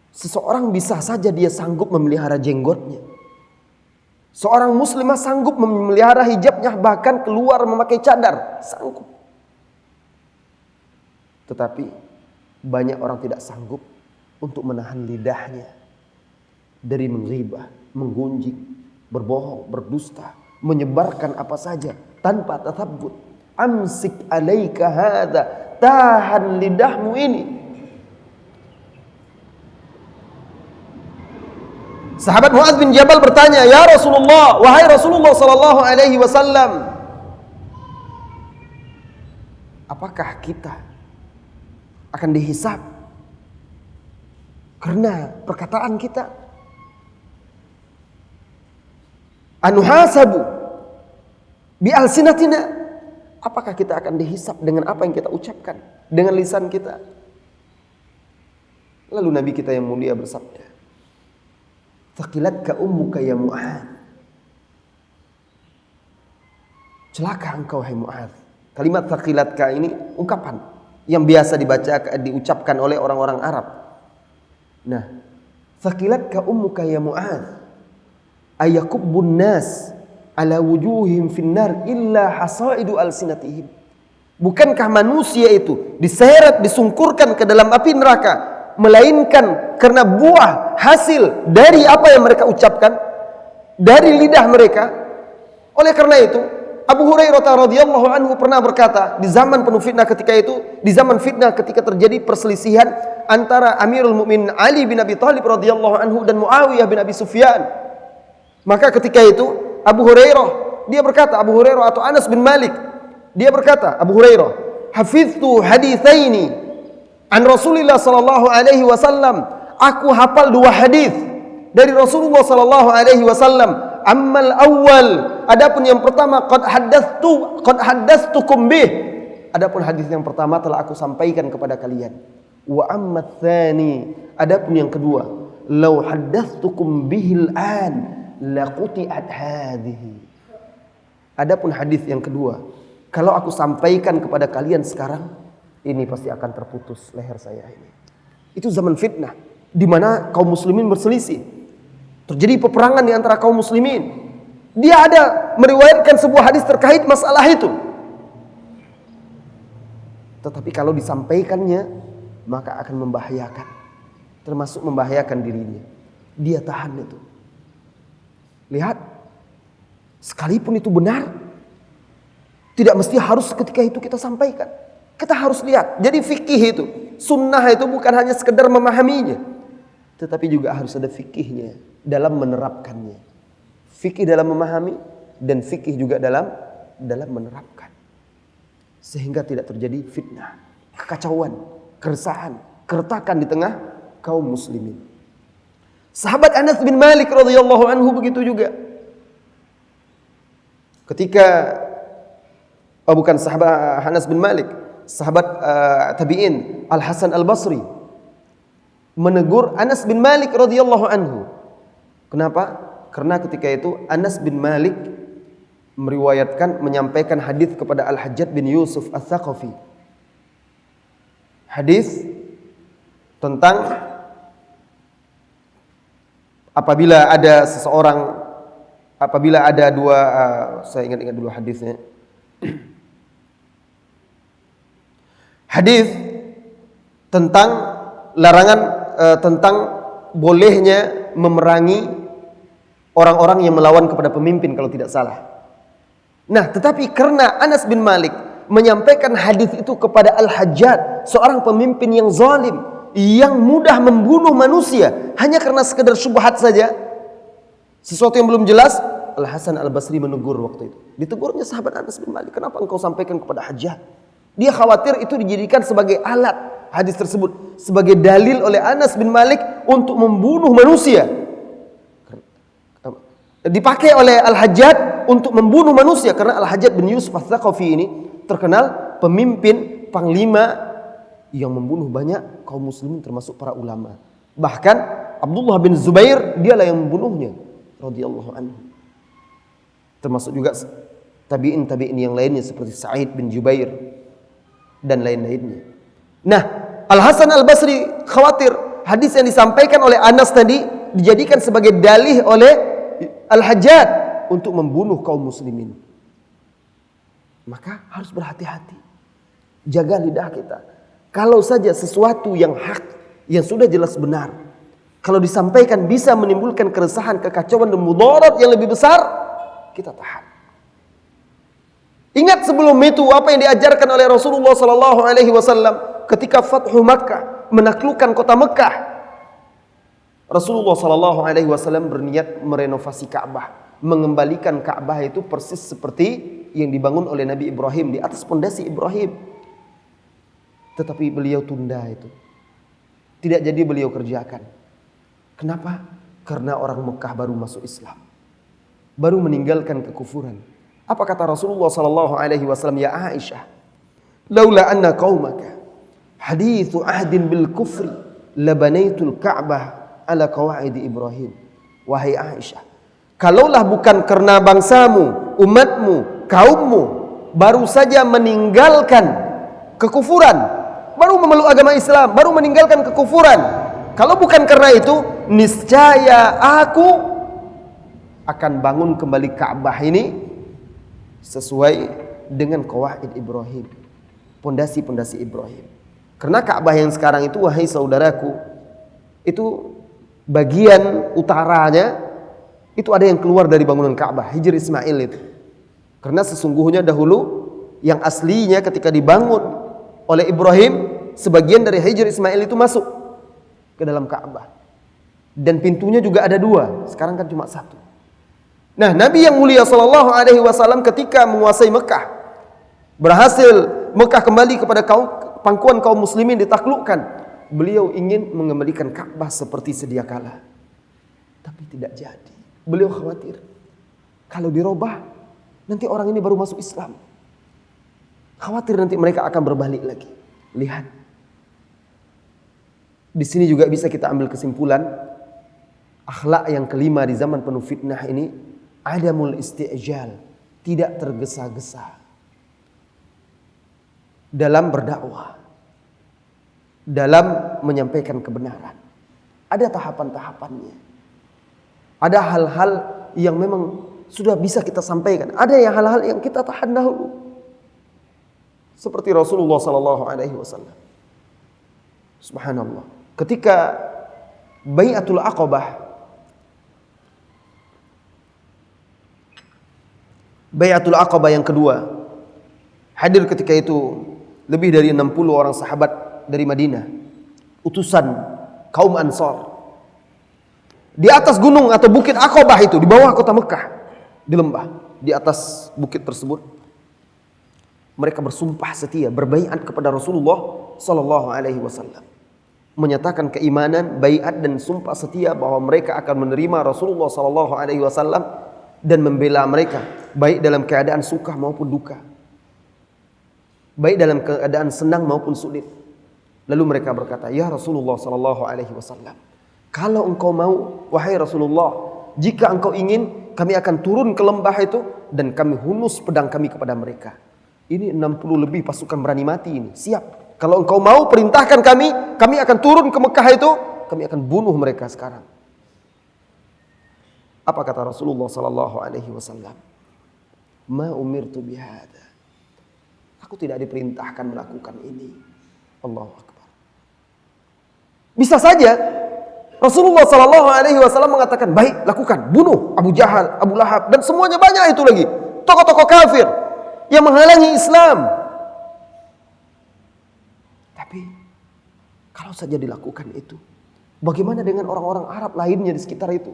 Speaker 1: seseorang bisa saja dia sanggup memelihara jenggotnya. Seorang muslimah sanggup memelihara hijabnya, bahkan keluar memakai cadar, sanggup. Tetapi banyak orang tidak sanggup untuk menahan lidahnya dari menghibah, menggunjing, berbohong, berdusta, menyebarkan apa saja tanpa tathabbut. Amsik alaika hadza, tahan lidahmu ini. Sahabat Mu'adz bin Jabal bertanya, "Ya Rasulullah, wahai Rasulullah sallallahu alaihi wasallam, apakah kita akan dihisab karena perkataan kita? Anuhasabu bi alsinatina? Apakah kita akan dihisab dengan apa yang kita ucapkan, dengan lisan kita?" Lalu Nabi kita yang mulia bersabda, "Thaqilatka ummuka ya Mu'adz." Celaka engkau hai Mu'adz. Kalimat thaqilatka ini ungkapan yang biasa diucapkan oleh orang-orang Arab. Nah, thaqilatka ummuka ya Mu'adz, ayakubbun nas ala wujuhim finnar illa hasaidu alsinatihim. Bukankah manusia itu diseret, disungkurkan ke dalam api neraka, melainkan karena buah hasil dari apa yang mereka ucapkan, dari lidah mereka. Oleh karena itu, Abu Hurairah radhiyallahu anhu pernah berkata di zaman penuh fitnah ketika itu, di zaman fitnah ketika terjadi perselisihan antara Amirul Mukminin Ali bin Abi Thalib radhiyallahu anhu dan Muawiyah bin Abi Sufyan. Maka ketika itu Abu Hurairah, dia berkata, Abu Hurairah atau Anas bin Malik, dia berkata, Abu Hurairah, "Hafiztu haditsaini an Rasulillah sallallahu alaihi wasallam." Aku hafal 2 hadis dari Rasulullah sallallahu alaihi wasallam. Ammal awal, adapun yang pertama, qad haddatstukum bih. Adapun hadis yang pertama telah aku sampaikan kepada kalian. Wa ammat tsani, adapun yang kedua, law haddatstukum bihil an laquti'at hadhihi. Adapun hadis yang kedua, kalau aku sampaikan kepada kalian sekarang, ini pasti akan terputus leher saya ini. Itu zaman fitnah, di mana kaum muslimin berselisih. Terjadi peperangan di antara kaum muslimin. Dia ada meriwayatkan sebuah hadis terkait masalah itu. Tetapi kalau disampaikannya, maka akan membahayakan. Termasuk membahayakan dirinya. Dia tahan itu. Lihat, sekalipun itu benar, tidak mesti harus ketika itu kita sampaikan. Kita harus lihat. Jadi fikih itu, sunnah itu bukan hanya sekedar memahaminya, tetapi juga harus ada fikihnya dalam menerapkannya. Fikih dalam memahami dan fikih juga dalam menerapkan. Sehingga tidak terjadi fitnah, kekacauan, keresahan, keretakan di tengah kaum muslimin. Sahabat Anas bin Malik radhiyallahu anhu begitu juga. Ketika bukan sahabat Anas bin Malik, sahabat tabi'in Al-Hasan Al-Basri menegur Anas bin Malik radhiyallahu anhu. Kenapa? Karena ketika itu Anas bin Malik menyampaikan hadis kepada Al-Hajjaj bin Yusuf Ats-Tsaqafi. Hadis tentang apabila ada dua, saya ingat dulu hadisnya. Hadis tentang larangan tentang bolehnya memerangi orang-orang yang melawan kepada pemimpin kalau tidak salah. Nah, tetapi karena Anas bin Malik menyampaikan hadis itu kepada Al-Hajjaj, seorang pemimpin yang zalim, yang mudah membunuh manusia hanya karena sekedar syubhat saja, sesuatu yang belum jelas, Al-Hasan Al-Basri menegur waktu itu. Ditegurnya sahabat Anas bin Malik, "Kenapa engkau sampaikan kepada Hajjaj?" Dia khawatir itu dijadikan sebagai alat, hadis tersebut sebagai dalil oleh Anas bin Malik untuk membunuh manusia. Dipakai oleh Al-Hajjaj untuk membunuh manusia, karena Al-Hajjaj bin Yusuf Ats-Tsaqafi ini terkenal pemimpin panglima yang membunuh banyak kaum muslimin termasuk para ulama. Bahkan Abdullah bin Zubair dialah yang membunuhnya radhiyallahu anhu. Termasuk juga tabi'in yang lainnya seperti Sa'id bin Jubair dan lain-lainnya. Nah, Al-Hasan Al-Basri khawatir hadis yang disampaikan oleh Anas tadi dijadikan sebagai dalih oleh Al-Hajjaj untuk membunuh kaum muslimin. Maka harus berhati-hati. Jaga lidah kita. Kalau saja sesuatu yang hak, yang sudah jelas benar, kalau disampaikan bisa menimbulkan keresahan, kekacauan dan mudarat yang lebih besar, kita tahan. Ingat sebelum itu apa yang diajarkan oleh Rasulullah sallallahu alaihi wasallam ketika Fathu Makkah, menaklukkan kota Mekah. Rasulullah sallallahu alaihi wasallam berniat merenovasi Ka'bah, mengembalikan Ka'bah itu persis seperti yang dibangun oleh Nabi Ibrahim di atas pondasi Ibrahim. Tetapi beliau tunda itu. Tidak jadi beliau kerjakan. Kenapa? Karena orang Mekah baru masuk Islam, baru meninggalkan kekufuran. Apa kata Rasulullah sallallahu alaihi wasallam? Ya Aisyah, laula anna qaumaka hadithu ahdin bil kufri labanaitul Ka'bah ala qawaid Ibrahim. Wahai Aisyah, kalaulah bukan karena bangsamu, umatmu, kaummu baru saja meninggalkan kekufuran, baru memeluk agama Islam, baru meninggalkan kekufuran, kalau bukan karena itu, niscaya aku akan bangun kembali Ka'bah ini sesuai dengan qawaid Ibrahim, pondasi-pondasi Ibrahim. Karena Ka'bah yang sekarang itu, wahai saudaraku, itu bagian utaranya itu ada yang keluar dari bangunan Ka'bah, Hijr Ismail itu. Karena sesungguhnya dahulu yang aslinya ketika dibangun oleh Ibrahim, sebagian dari Hijr Ismail itu masuk ke dalam Ka'bah. Dan pintunya juga ada 2, sekarang kan cuma 1. Nah, Nabi yang mulia sallallahu alaihi wasallam ketika menguasai Mekah, berhasil Mekah kembali kepada pangkuan kaum muslimin ditaklukkan. Beliau ingin mengembalikan Ka'bah seperti sedia kala. Tapi tidak jadi. Beliau khawatir kalau dirubah nanti orang ini baru masuk Islam. Khawatir nanti mereka akan berbalik lagi. Lihat. Di sini juga bisa kita ambil kesimpulan akhlak yang kelima di zaman penuh fitnah ini, adamul isti'jal, tidak tergesa-gesa dalam berdakwah, dalam menyampaikan kebenaran. Ada tahapan-tahapannya. Ada hal-hal yang memang sudah bisa kita sampaikan. Ada yang hal-hal yang kita tahan dahulu. Seperti Rasulullah sallallahu alaihi wasallam. Subhanallah. Ketika Bai'atul Aqabah, Bai'atul Aqabah yang kedua, hadir ketika itu lebih dari 60 orang sahabat dari Madinah, utusan kaum Ansar. Di atas gunung atau bukit Aqabah itu, di bawah kota Mekah, di lembah, di atas bukit tersebut, mereka bersumpah setia, berbaiat kepada Rasulullah sallallahu alaihi wasallam. Menyatakan keimanan, baiat dan sumpah setia bahwa mereka akan menerima Rasulullah sallallahu alaihi wasallam dan membela mereka baik dalam keadaan suka maupun duka, baik dalam keadaan senang maupun sulit. Lalu mereka berkata, "Ya Rasulullah sallallahu alaihi wasallam, kalau engkau mau, wahai Rasulullah, jika engkau ingin, kami akan turun ke lembah itu dan kami hunus pedang kami kepada mereka." Ini 60 lebih pasukan berani mati ini, siap. Kalau engkau mau perintahkan kami akan turun ke Mekah itu, kami akan bunuh mereka sekarang. Apa kata Rasulullah sallallahu alaihi wasallam? Ma umirtu bihada. Aku tidak diperintahkan melakukan ini. Allahu akbar. Bisa saja Rasulullah sallallahu alaihi wasallam mengatakan, "Baik, lakukan, bunuh Abu Jahal, Abu Lahab dan semuanya, banyak itu lagi, tokoh-tokoh kafir yang menghalangi Islam." Tapi kalau saja dilakukan itu, bagaimana dengan orang-orang Arab lainnya di sekitar itu?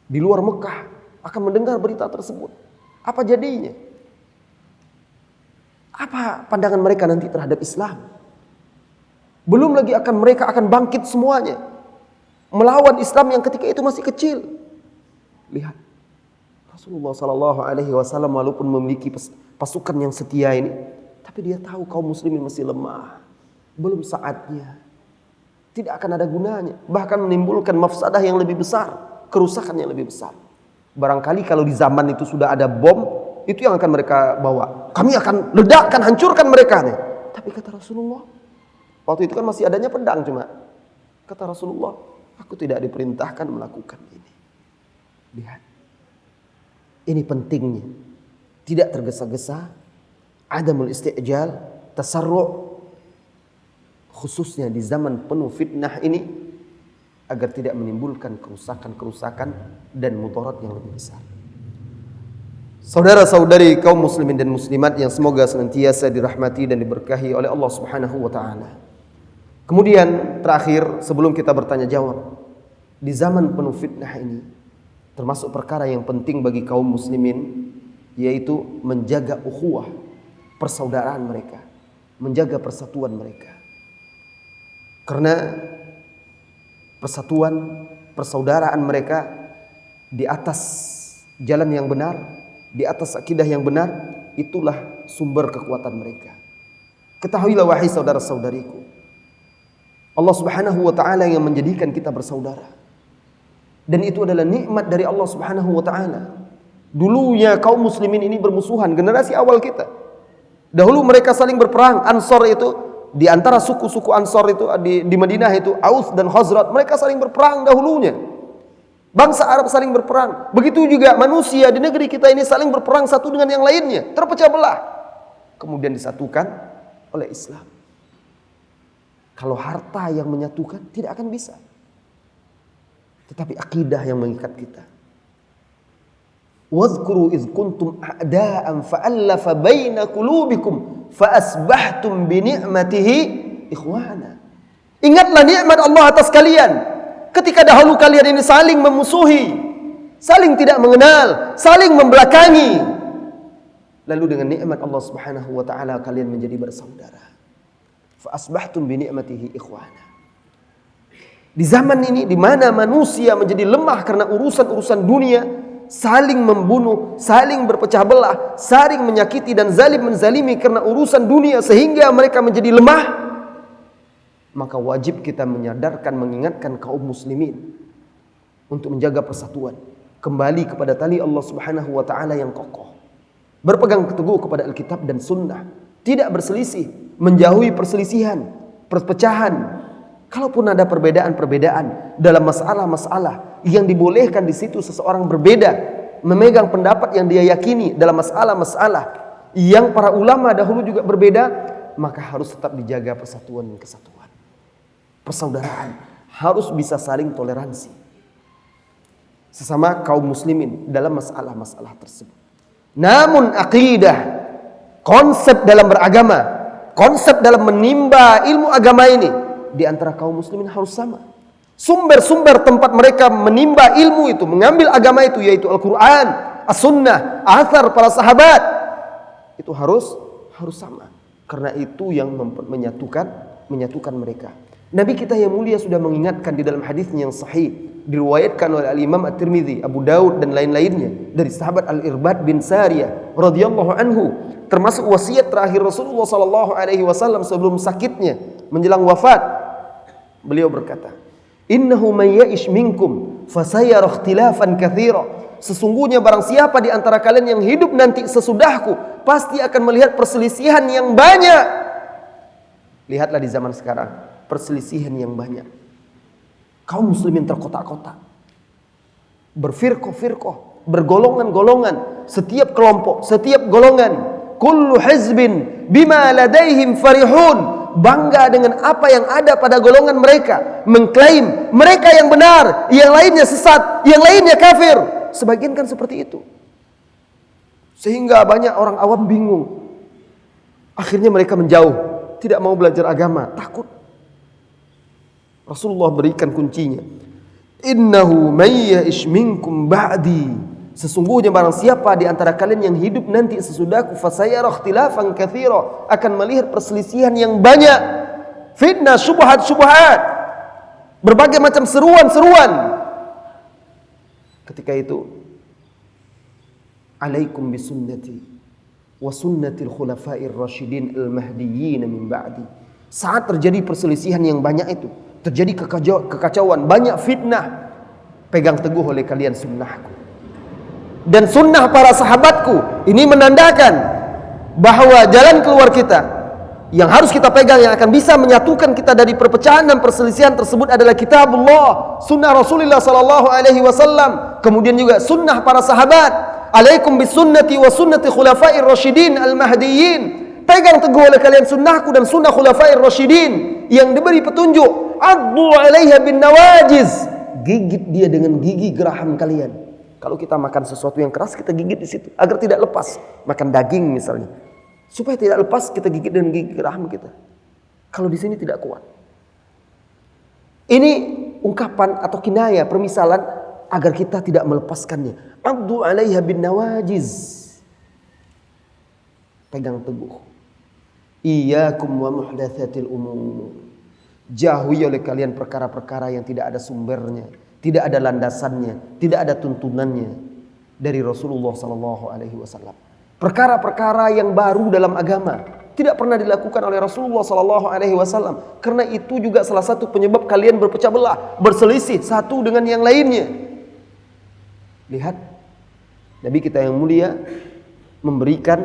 Speaker 1: Di luar Mekah akan mendengar berita tersebut. Apa jadinya? Apa pandangan mereka nanti terhadap Islam? Belum lagi mereka akan bangkit semuanya melawan Islam yang ketika itu masih kecil. Lihat, Rasulullah sallallahu alaihi wasallam walaupun memiliki pasukan yang setia ini, tapi dia tahu kaum muslimin masih lemah. Belum saatnya. Tidak akan ada gunanya. Bahkan menimbulkan mafsadah yang lebih besar, kerusakan yang lebih besar. Barangkali kalau di zaman itu sudah ada bom, itu yang akan mereka bawa. Kami akan ledakkan, hancurkan mereka nih. Tapi kata Rasulullah, waktu itu kan masih adanya pedang cuma. Kata Rasulullah, aku tidak diperintahkan melakukan ini. Lihat. Ini pentingnya. Tidak tergesa-gesa, adamul isti'jal, tasarru', khususnya di zaman penuh fitnah ini, agar tidak menimbulkan kerusakan-kerusakan dan mudarat yang lebih besar. Saudara-saudari kaum muslimin dan muslimat yang semoga senantiasa dirahmati dan diberkahi oleh Allah Subhanahu wa taala. Kemudian terakhir sebelum kita bertanya jawab, di zaman penuh fitnah ini, termasuk perkara yang penting bagi kaum muslimin, yaitu menjaga ukhuwah, persaudaraan mereka, menjaga persatuan mereka. Karena persatuan, persaudaraan mereka di atas jalan yang benar, di atas akidah yang benar, itulah sumber kekuatan mereka. Ketahuilah wahai saudara-saudariku, Allah Subhanahu wa taala yang menjadikan kita bersaudara. Dan itu adalah nikmat dari Allah Subhanahu wa taala. Dulunya kaum muslimin ini bermusuhan, generasi awal kita. Dahulu mereka saling berperang. Ansor itu, di antara suku-suku Ansor itu di Madinah itu, Aus dan Khazraj, mereka saling berperang dahulunya. Bangsa Arab saling berperang. Begitu juga manusia di negeri kita ini saling berperang satu dengan yang lainnya, terpecah belah. Kemudian disatukan oleh Islam. Kalau harta yang menyatukan tidak akan bisa. Tetapi akidah yang mengikat kita. Wadhkuru idh kuntum a'da'an fa'allafa baina qulubikum fa'asbahtum bi ni'matihi ikhwana. Ingatlah nikmat Allah atas kalian. Ketika dahulu kalian ini saling memusuhi, saling tidak mengenal, saling membelakangi. Lalu dengan nikmat Allah Subhanahu wa taala kalian menjadi bersaudara. Fa asbahtum bi ni'matihi ikhwana. Di zaman ini di mana manusia menjadi lemah karena urusan-urusan dunia, saling membunuh, saling berpecah belah, saling menyakiti dan zalim menzalimi karena urusan dunia sehingga mereka menjadi lemah, maka wajib kita menyadarkan, mengingatkan kaum muslimin untuk menjaga persatuan, kembali kepada tali Allah Subhanahu wa taala yang kokoh, berpegang teguh kepada Alkitab dan Sunnah, tidak berselisih, menjauhi perselisihan, perpecahan. Kalaupun ada perbedaan-perbedaan dalam masalah-masalah yang dibolehkan di situ seseorang berbeda, memegang pendapat yang dia yakini dalam masalah-masalah yang para ulama dahulu juga berbeda, maka harus tetap dijaga persatuan dan kesatuan. Persaudaraan harus bisa saling toleransi sesama kaum muslimin dalam masalah-masalah tersebut. Namun akidah, konsep dalam beragama, konsep dalam menimba ilmu agama ini di antara kaum muslimin harus sama. Sumber-sumber tempat mereka menimba ilmu itu, mengambil agama itu, yaitu Al-Quran, As-Sunnah, Athar para sahabat, itu harus sama. Karena itu yang menyatukan mereka. Nabi kita yang mulia sudah mengingatkan di dalam hadisnya yang sahih, diriwayatkan oleh Al-Imam At-Tirmidzi, Abu Daud dan lain-lainnya dari sahabat Al-Irbad bin Sariyah radhiyallahu anhu, termasuk wasiat terakhir Rasulullah sallallahu alaihi wasallam sebelum sakitnya menjelang wafat. Beliau berkata, "Innahu may ya'ish minkum fasayara ikhtilafan katsira." Sesungguhnya barang siapa di antara kalian yang hidup nanti sesudahku, pasti akan melihat perselisihan yang banyak. Lihatlah di zaman sekarang, perselisihan yang banyak. Kaum muslimin terkotak-kotak, berfirqah-firqah, bergolongan-golongan, setiap kelompok, setiap golongan, kullu hizbin bima ladaihim farihun, bangga dengan apa yang ada pada golongan mereka, mengklaim mereka yang benar, yang lainnya sesat, yang lainnya kafir. Sebagian kan seperti itu, sehingga banyak orang awam bingung. Akhirnya mereka menjauh, tidak mau belajar agama, takut. Rasulullah berikan kuncinya. Innahu may ya'ish minkum ba'di. Sesungguhnya barang siapa di antara kalian yang hidup nanti sesudahku, fasayara ikhtilafan katsira, akan melihat perselisihan yang banyak, fitnah, syubhat-syubhat, berbagai macam seruan-seruan. Ketika itu, alaikum bisunnati wa sunnatil khulafa'ir rasyidin al-mahdiyyin min ba'di. Saat terjadi perselisihan yang banyak itu, terjadi kekacauan, banyak fitnah, pegang teguh oleh kalian sunnahku dan sunnah para sahabatku. Ini menandakan bahwa jalan keluar kita yang harus kita pegang, yang akan bisa menyatukan kita dari perpecahan dan perselisihan tersebut adalah kitabullah, sunnah Rasulullah sallallahu alaihi wasallam, kemudian juga sunnah para sahabat. Alaikum bisunnati wa sunnati khulafa'ir rasyidin al-mahdiyyin. Pegang teguh oleh kalian sunnahku dan sunnah khulafa'ir rasyidin yang diberi petunjuk. Addu 'alaiha bin nawajiz. Gigit dia dengan gigi geraham kalian. Kalau kita makan sesuatu yang keras, kita gigit di situ agar tidak lepas. Makan daging misalnya, supaya tidak lepas, kita gigit dengan gigi geraham kita. Kalau di sini tidak kuat. Ini ungkapan atau kinayah, permisalan agar kita tidak melepaskannya. Abdu 'alaiha bin nawajiz. Pegang teguh. Iyyakum wa muhdatsatil umur. Jauhi oleh kalian perkara-perkara yang tidak ada sumbernya, tidak ada landasannya, tidak ada tuntunannya dari Rasulullah sallallahu alaihi wasallam. Perkara-perkara yang baru dalam agama tidak pernah dilakukan oleh Rasulullah sallallahu alaihi wasallam. Karena itu juga salah satu penyebab kalian berpecah belah, berselisih satu dengan yang lainnya. Lihat, Nabi kita yang mulia memberikan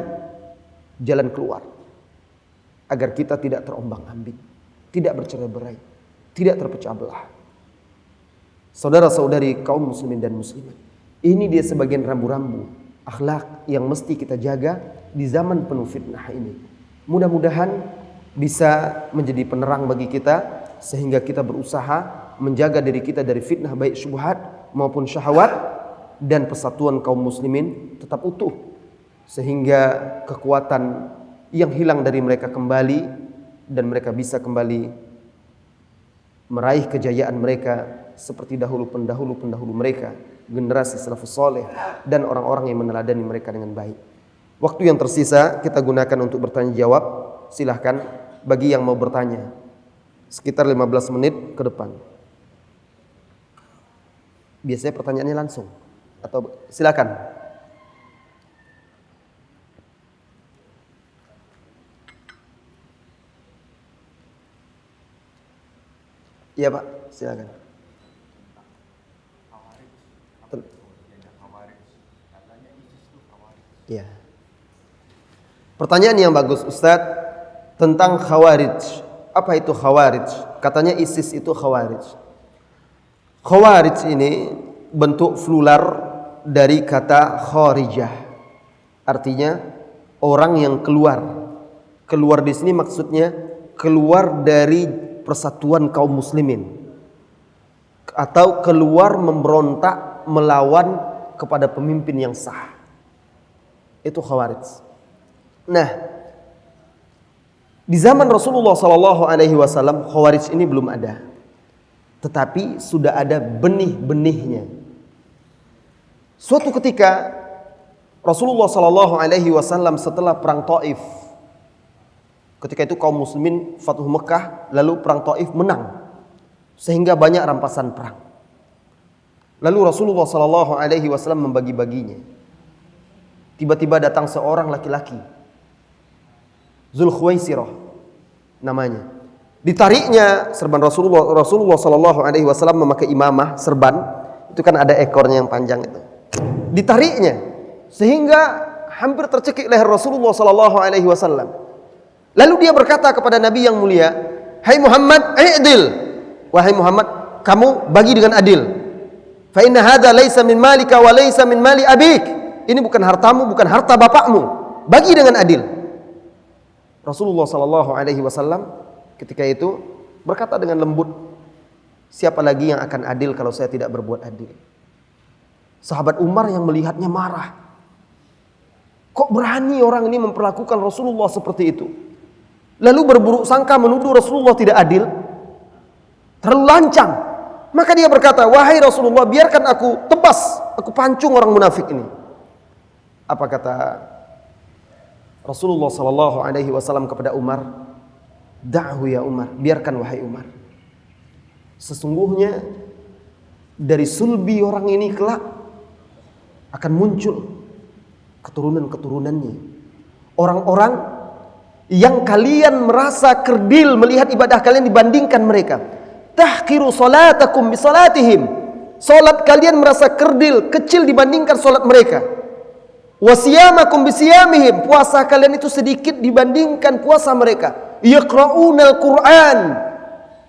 Speaker 1: jalan keluar agar kita tidak terombang-ambing, tidak bercerai-berai, tidak terpecah belah. Saudara-saudari kaum muslimin dan muslimat, ini dia sebagian rambu-rambu akhlak yang mesti kita jaga di zaman penuh fitnah ini. Mudah-mudahan bisa menjadi penerang bagi kita sehingga kita berusaha menjaga diri kita dari fitnah baik syubhat maupun syahwat, dan persatuan kaum muslimin tetap utuh sehingga kekuatan yang hilang dari mereka kembali dan mereka bisa kembali meraih kejayaan mereka seperti pendahulu mereka, generasi salafus saleh dan orang-orang yang meneladani mereka dengan baik. Waktu yang tersisa kita gunakan untuk bertanya jawab. Silahkan bagi yang mau bertanya, sekitar 15 menit ke depan. Biasanya pertanyaannya langsung atau silakan. Iya Pak, silakan. Iya. Pertanyaan yang bagus Ustadz tentang Khawarij. Apa itu Khawarij? Katanya ISIS itu Khawarij. Khawarij ini bentuk plural dari kata kharijah. Artinya orang yang keluar. Keluar di sini maksudnya keluar dari persatuan kaum muslimin atau keluar memberontak melawan kepada pemimpin yang sah. Itu Khawarij. Nah, di zaman Rasulullah sallallahu alaihi wasallam Khawarij ini belum ada. Tetapi sudah ada benih-benihnya. Suatu ketika Rasulullah sallallahu alaihi wasallam setelah perang Taif, ketika itu kaum muslimin Fathu Mekah, lalu perang Taif menang sehingga banyak rampasan perang. Lalu Rasulullah sallallahu alaihi wasallam membagi-baginya. Tiba-tiba datang seorang laki-laki, Zulkhuwaisirah namanya. Ditariknya serban Rasulullah sallallahu alaihi wasallam memakai imamah serban, itu kan ada ekornya yang panjang itu. Ditariknya sehingga hampir tercekik leher Rasulullah sallallahu alaihi wasallam. Lalu dia berkata kepada Nabi yang mulia, "Hai Muhammad, i'dil." Wahai Muhammad, kamu bagi dengan adil. Fa inna hadza laisa min malika wa laisa min mali abik. Ini bukan hartamu, bukan harta bapakmu. Bagi dengan adil. Rasulullah sallallahu alaihi wasallam ketika itu berkata dengan lembut, "Siapa lagi yang akan adil kalau saya tidak berbuat adil?" Sahabat Umar yang melihatnya marah. Kok berani orang ini memperlakukan Rasulullah seperti itu? Lalu berburuk sangka menuduh Rasulullah tidak adil. Terlalu lancang. Maka dia berkata, "Wahai Rasulullah, biarkan aku tebas, aku pancung orang munafik ini." Apa kata Rasulullah sallallahu alaihi wasallam kepada Umar? "Da'hu ya Umar, biarkan wahai Umar. Sesungguhnya dari sulbi orang ini kelak akan muncul keturunan-keturunannya. Orang-orang yang kalian merasa kerdil melihat ibadah kalian dibandingkan mereka. Tahqiru salatakum bi salatihim. Salat kalian merasa kerdil, kecil dibandingkan salat mereka. Wasiyamakum bisiyamihim, puasa kalian itu sedikit dibandingkan puasa mereka. Yaqra'unal Qur'an,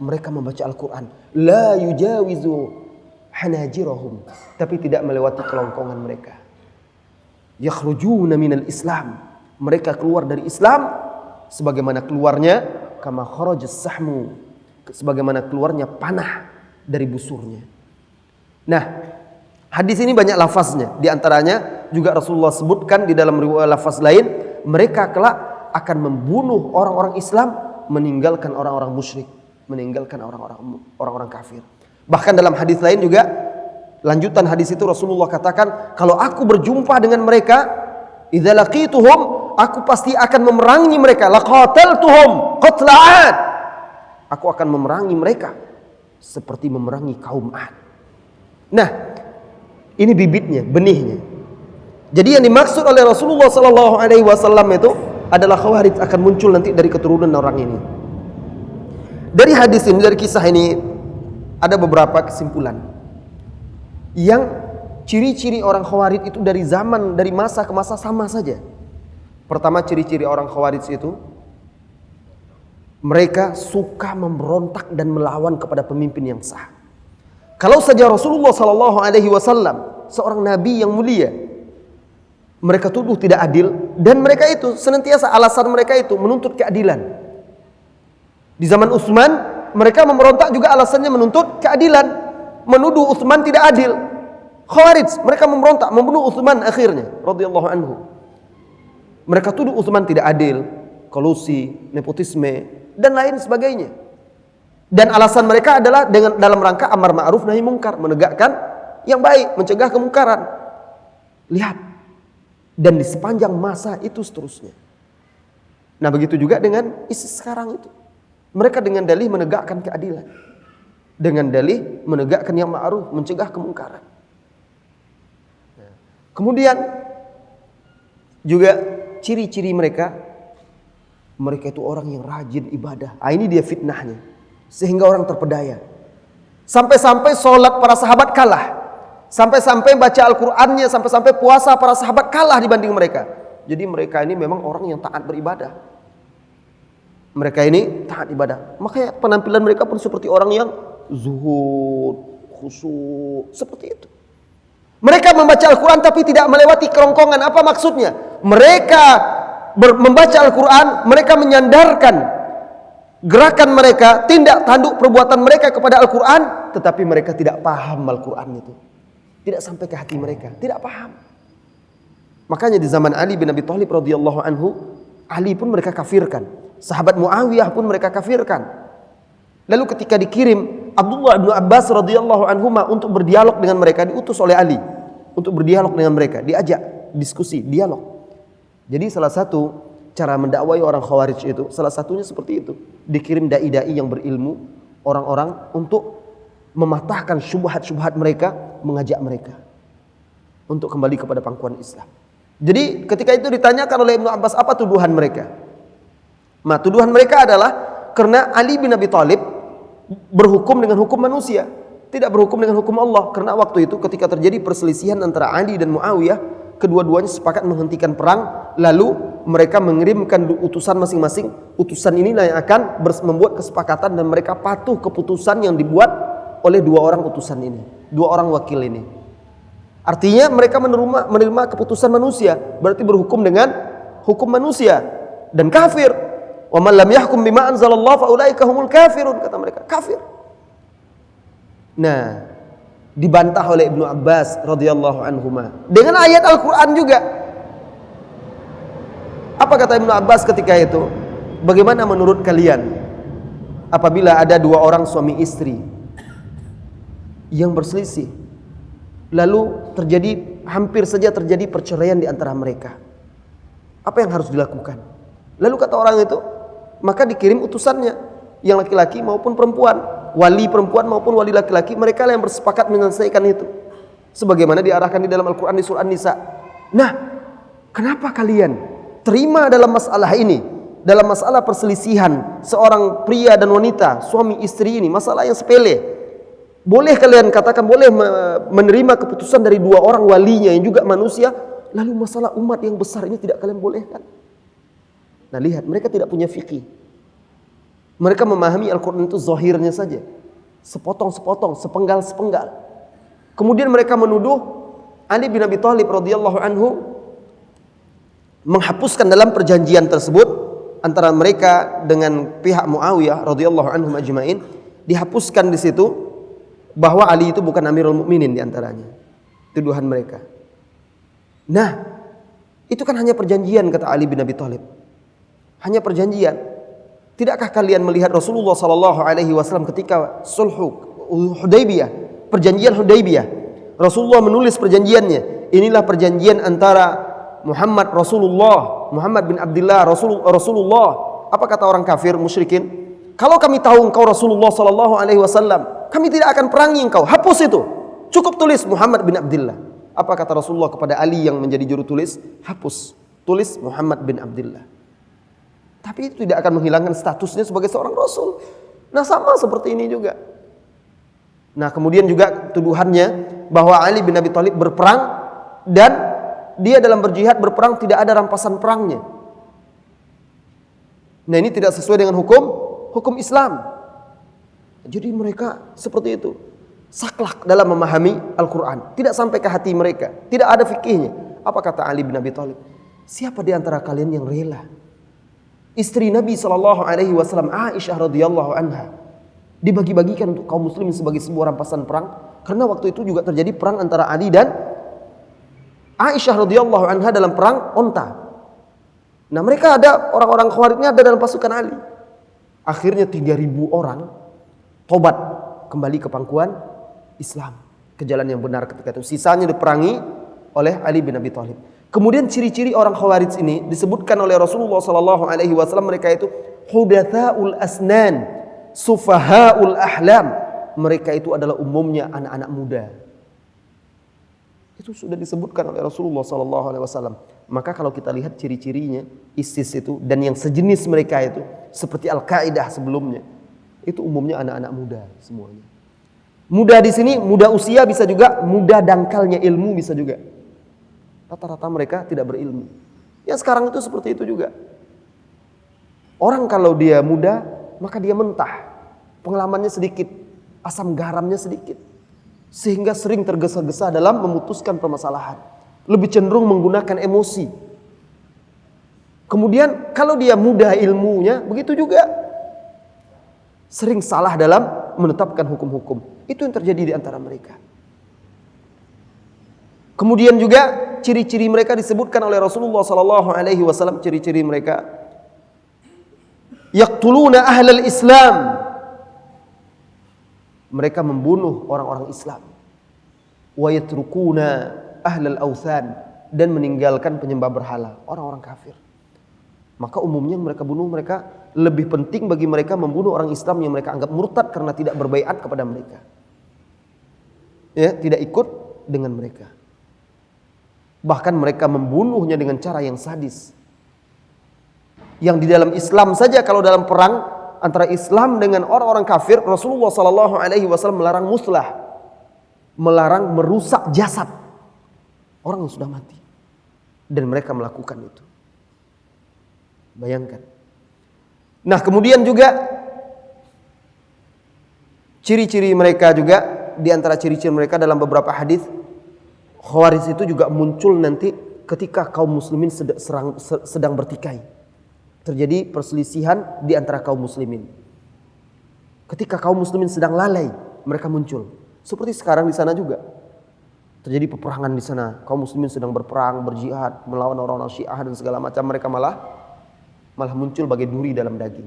Speaker 1: mereka membaca Al-Qur'an. La yujawizu hanajirahum, tapi tidak melewati kelongkongan mereka. Yakhrujuna minal Islam, mereka keluar dari Islam sebagaimana keluarnya kama kharajas sahmu, sebagaimana keluarnya panah dari busurnya. Nah, hadis ini banyak lafaznya, di antaranya juga Rasulullah sebutkan di dalam riwayat lafaz lain, mereka kelak akan membunuh orang-orang Islam, meninggalkan orang-orang musyrik, meninggalkan orang-orang kafir. Bahkan dalam hadis lain juga, lanjutan hadis itu Rasulullah katakan, kalau aku berjumpa dengan mereka, idza laqituhum, aku pasti akan memerangi mereka, laqataltuhum qatla 'ad. Aku akan memerangi mereka seperti memerangi kaum 'Ad. Nah, ini bibitnya, benihnya. Jadi yang dimaksud oleh Rasulullah sallallahu alaihi wasallam itu adalah Khawarij akan muncul nanti dari keturunan orang ini. Dari hadis ini, dari kisah ini, ada beberapa kesimpulan. Yang ciri-ciri orang Khawarij itu dari masa ke masa sama saja. Pertama, ciri-ciri orang Khawarij itu, mereka suka memberontak dan melawan kepada pemimpin yang sah. Kalau saja Rasulullah sallallahu alaihi wasallam, seorang nabi yang mulia, mereka tuduh tidak adil, dan mereka itu senantiasa alasan mereka itu menuntut keadilan. Di zaman Utsman, mereka memberontak juga alasannya menuntut keadilan, menuduh Utsman tidak adil. Khawarij, mereka memberontak, membunuh Utsman akhirnya radhiyallahu anhu. Mereka tuduh Utsman tidak adil, kolusi, nepotisme, dan lain sebagainya. Dan alasan mereka adalah dalam rangka amar ma'ruf nahi mungkar, menegakkan yang baik, mencegah kemungkaran. Lihat, dan di sepanjang masa itu seterusnya. Nah, begitu juga dengan isi sekarang itu. Mereka dengan dalih menegakkan keadilan, dengan dalih menegakkan yang ma'ruf, mencegah kemungkaran. Kemudian juga ciri-ciri mereka itu orang yang rajin ibadah. Ini dia fitnahnya, sehingga orang terpedaya. Sampai-sampai sholat para sahabat kalah, sampai-sampai baca Al-Qur'annya, sampai-sampai puasa para sahabat kalah dibanding mereka. Jadi mereka ini memang orang yang taat beribadah. Mereka ini taat ibadah. Makanya penampilan mereka pun seperti orang yang zuhud, khusyuk, seperti itu. Mereka membaca Al-Quran tapi tidak melewati kerongkongan. Apa maksudnya? Mereka membaca Al-Quran, mereka menyandarkan gerakan mereka, tindak tanduk perbuatan mereka kepada Al-Quran, tetapi mereka tidak paham Al-Quran itu. Tidak sampai ke hati mereka, tidak paham. Makanya di zaman Ali bin Abi Thalib radhiyallahu anhu, Ali pun mereka kafirkan. Sahabat Muawiyah pun mereka kafirkan. Lalu ketika dikirim Abdullah bin Abbas radhiyallahu anhuma untuk berdialog dengan mereka, diutus oleh Ali untuk berdialog dengan mereka, diajak diskusi, dialog. Jadi salah satu cara mendakwai orang Khawarij itu, salah satunya seperti itu. Dikirim dai-dai yang berilmu, orang-orang untuk mematahkan syubhat-syubhat mereka, mengajak mereka untuk kembali kepada pangkuan Islam. Jadi ketika itu ditanyakan oleh Ibnu Abbas, apa tuduhan mereka? Nah, tuduhan mereka adalah karena Ali bin Abi Thalib berhukum dengan hukum manusia, tidak berhukum dengan hukum Allah. Karena waktu itu ketika terjadi perselisihan antara Ali dan Muawiyah, kedua-duanya sepakat menghentikan perang, lalu mereka mengirimkan utusan masing-masing. Utusan inilah yang akan membuat kesepakatan dan mereka patuh keputusan yang dibuat oleh dua orang utusan ini, dua orang wakil ini. Artinya mereka menerima keputusan manusia, berarti berhukum dengan hukum manusia dan kafir. Wa man lam yahkum bima anzalallahu fa ulaika humul kafirun, kata mereka, kafir. Nah, dibantah oleh Ibnu Abbas radhiyallahu anhuma dengan ayat Al-Qur'an juga. Apa kata Ibnu Abbas ketika itu? Bagaimana menurut kalian apabila ada dua orang suami istri yang berselisih, lalu hampir saja terjadi perceraian di antara mereka? Apa yang harus dilakukan? Lalu kata orang itu, maka dikirim utusannya, yang laki-laki maupun perempuan, wali perempuan maupun wali laki-laki, mereka yang bersepakat menyelesaikan itu, sebagaimana diarahkan di dalam Al-Quran di surah An-Nisa. Nah, kenapa kalian terima dalam masalah ini, dalam masalah perselisihan seorang pria dan wanita, suami istri ini, masalah yang sepele? Boleh kalian katakan, boleh menerima keputusan dari dua orang walinya yang juga manusia, lalu masalah umat yang besar ini tidak kalian bolehkan? Nah, lihat, mereka tidak punya fikih. Mereka memahami Al-Quran itu zahirnya saja, sepotong-sepotong, sepenggal-sepenggal. Kemudian mereka menuduh Ali bin Abi Thalib radhiyallahu anhu menghapuskan dalam perjanjian tersebut antara mereka dengan pihak Muawiyah radhiyallahu anhum ajma'in, dihapuskan di situ bahwa Ali itu bukan Amirul Mukminin di antaranya. Tuduhan mereka. Nah, itu kan hanya perjanjian, kata Ali bin Abi Thalib. Hanya perjanjian. Tidakkah kalian melihat Rasulullah sallallahu alaihi wasallam ketika sulhu Hudaybiyah, perjanjian Hudaybiyah. Rasulullah menulis perjanjiannya. Inilah perjanjian antara Muhammad bin Abdullah Rasulullah. Apa kata orang kafir musyrikin? Kalau kami tahu engkau Rasulullah sallallahu alaihi wasallam, kami tidak akan perangi engkau. Hapus itu. Cukup tulis Muhammad bin Abdullah. Apa kata Rasulullah kepada Ali yang menjadi juru tulis? Hapus. Tulis Muhammad bin Abdullah. Tapi itu tidak akan menghilangkan statusnya sebagai seorang rasul. Nah, sama seperti ini juga. Nah, kemudian juga tuduhannya bahwa Ali bin Abi Thalib berperang dan dia dalam berjihad berperang tidak ada rampasan perangnya. Nah, ini tidak sesuai dengan hukum Islam. Jadi mereka seperti itu. Saklek dalam memahami Al-Quran. Tidak sampai ke hati mereka. Tidak ada fikihnya. Apa kata Ali bin Abi Thalib? Siapa di antara kalian yang rela istri Nabi SAW, Aisyah radhiyallahu anha, dibagi-bagikan untuk kaum muslimin sebagai sebuah rampasan perang? Karena waktu itu juga terjadi perang antara Ali dan Aisyah radhiyallahu anha dalam perang Onta. Nah, mereka ada orang-orang Khawarijnya ada dalam pasukan Ali. Akhirnya 3.000 orang tobat kembali ke pangkuan Islam, ke jalan yang benar ketika itu. Sisanya diperangi oleh Ali bin Abi Thalib. Kemudian ciri-ciri orang Khawarij ini disebutkan oleh Rasulullah sallallahu alaihi wasallam, mereka itu hudatsaul asnan, sufahaul ahlam. Mereka itu adalah umumnya anak-anak muda. Itu sudah disebutkan oleh Rasulullah sallallahu alaihi wasallam. Maka kalau kita lihat ciri-cirinya ISIS itu dan yang sejenis mereka itu seperti Al-Qaeda sebelumnya, itu umumnya anak-anak muda semuanya. Muda di sini muda usia, bisa juga muda dangkalnya ilmu, bisa juga. Rata-rata mereka tidak berilmu. Yang sekarang itu seperti itu juga. Orang kalau dia muda, maka dia mentah. Pengalamannya sedikit, asam garamnya sedikit. Sehingga sering tergesa-gesa dalam memutuskan permasalahan. Lebih cenderung menggunakan emosi. Kemudian kalau dia muda ilmunya, begitu juga. Sering salah dalam menetapkan hukum-hukum. Itu yang terjadi di antara mereka. Kemudian juga ciri-ciri mereka disebutkan oleh Rasulullah sallallahu alaihi wasallam, ciri-ciri mereka yaqtuluna ahlal Islam. Mereka membunuh orang-orang Islam. Wa yatrukuna ahlal authan, dan meninggalkan penyembah berhala, orang-orang kafir. Maka umumnya mereka bunuh, mereka lebih penting bagi mereka membunuh orang Islam yang mereka anggap murtad karena tidak berbaiat kepada mereka. Ya, tidak ikut dengan mereka. Bahkan mereka membunuhnya dengan cara yang sadis. Yang di dalam Islam saja, kalau dalam perang antara Islam dengan orang-orang kafir, Rasulullah sallallahu alaihi wasallam melarang muslah, melarang merusak jasad orang yang sudah mati. Dan mereka melakukan itu. Bayangkan. Nah, kemudian juga ciri-ciri mereka juga, di antara ciri-ciri mereka dalam beberapa hadis, Khawarij itu juga muncul nanti ketika kaum muslimin sedang bertikai. Terjadi perselisihan di antara kaum muslimin. Ketika kaum muslimin sedang lalai, mereka muncul. Seperti sekarang di sana juga. Terjadi peperangan di sana. Kaum muslimin sedang berperang, berjihad, melawan orang-orang Syiah dan segala macam. Mereka malah muncul bagai duri dalam daging.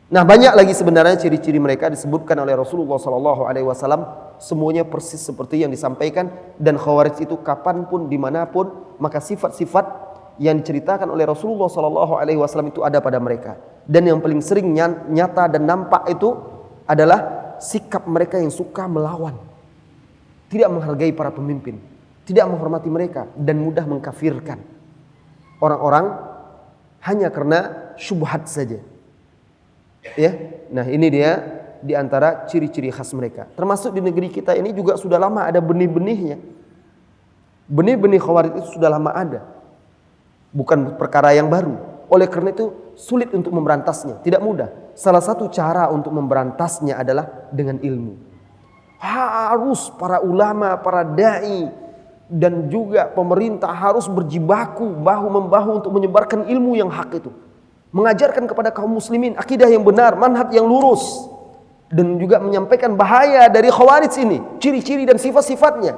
Speaker 1: Nah, banyak lagi sebenarnya ciri-ciri mereka disebutkan oleh Rasulullah SAW. Semuanya persis seperti yang disampaikan. Dan Khawarij itu kapanpun, dimanapun, maka sifat-sifat yang diceritakan oleh Rasulullah SAW itu ada pada mereka. Dan yang paling sering nyata dan nampak itu adalah sikap mereka yang suka melawan, tidak menghargai para pemimpin, tidak menghormati mereka, dan mudah mengkafirkan orang-orang hanya karena syubhat saja. Ya, nah ini dia di antara ciri-ciri khas mereka. Termasuk di negeri kita ini juga sudah lama ada benih-benihnya. Benih-benih Khawarij itu sudah lama ada. Bukan perkara yang baru. Oleh karena itu sulit untuk memberantasnya, tidak mudah. Salah satu cara untuk memberantasnya adalah dengan ilmu. Harus para ulama, para dai dan juga pemerintah harus berjibaku bahu-membahu untuk menyebarkan ilmu yang hak itu. Mengajarkan kepada kaum muslimin akidah yang benar, manhaj yang lurus, dan juga menyampaikan bahaya dari Khawarij ini, ciri-ciri dan sifat-sifatnya.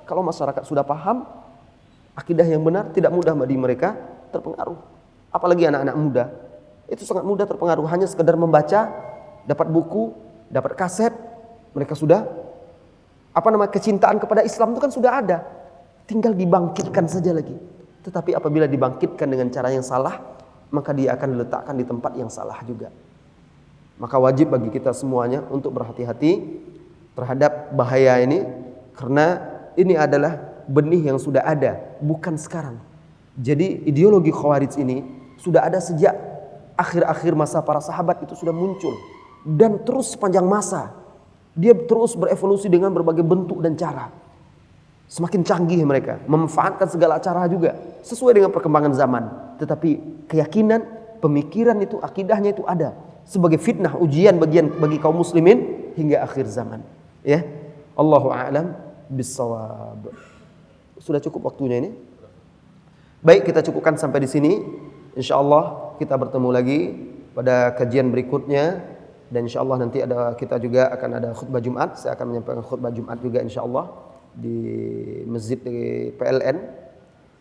Speaker 1: Kalau masyarakat sudah paham akidah yang benar, tidak mudah bagi mereka terpengaruh. Apalagi anak-anak muda, itu sangat mudah terpengaruh. Hanya sekedar membaca, dapat buku, dapat kaset, Mereka sudah kecintaan kepada Islam itu kan sudah ada. Tinggal dibangkitkan saja lagi. Tetapi apabila dibangkitkan dengan cara yang salah, maka dia akan diletakkan di tempat yang salah juga. Maka wajib bagi kita semuanya untuk berhati-hati terhadap bahaya ini, karena ini adalah benih yang sudah ada, bukan sekarang. Jadi ideologi Khawarij ini sudah ada sejak akhir-akhir masa para sahabat, itu sudah muncul dan terus sepanjang masa. Dia terus berevolusi dengan berbagai bentuk dan cara. Semakin canggih mereka, memanfaatkan segala cara juga sesuai dengan perkembangan zaman. Tetapi keyakinan, pemikiran itu, akidahnya itu ada sebagai fitnah, ujian bagi kaum muslimin hingga akhir zaman. Ya, Allahu a'lam bissawab. Sudah cukup waktunya ini. Baik, kita cukupkan sampai di sini. Insyaallah kita bertemu lagi pada kajian berikutnya, dan insyaallah nanti kita juga akan ada khutbah Jumat. Saya akan menyampaikan khutbah Jumat juga insyaallah di masjid di PLN.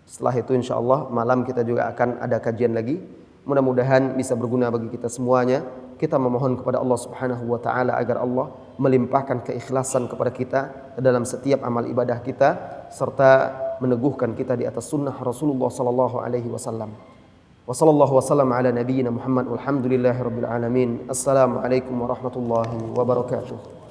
Speaker 1: Setelah itu insyaallah malam kita juga akan ada kajian lagi. Mudah-mudahan bisa berguna bagi kita semuanya. Kita memohon kepada Allah Subhanahu wa taala agar Allah melimpahkan keikhlasan kepada kita dalam setiap amal ibadah kita, serta meneguhkan kita di atas sunnah Rasulullah sallallahu alaihi wasallam. Wa sallallahu wasallam ala nabiyyina Muhammad walhamdulillahirabbil alamin. Assalamualaikum warahmatullahi wabarakatuh.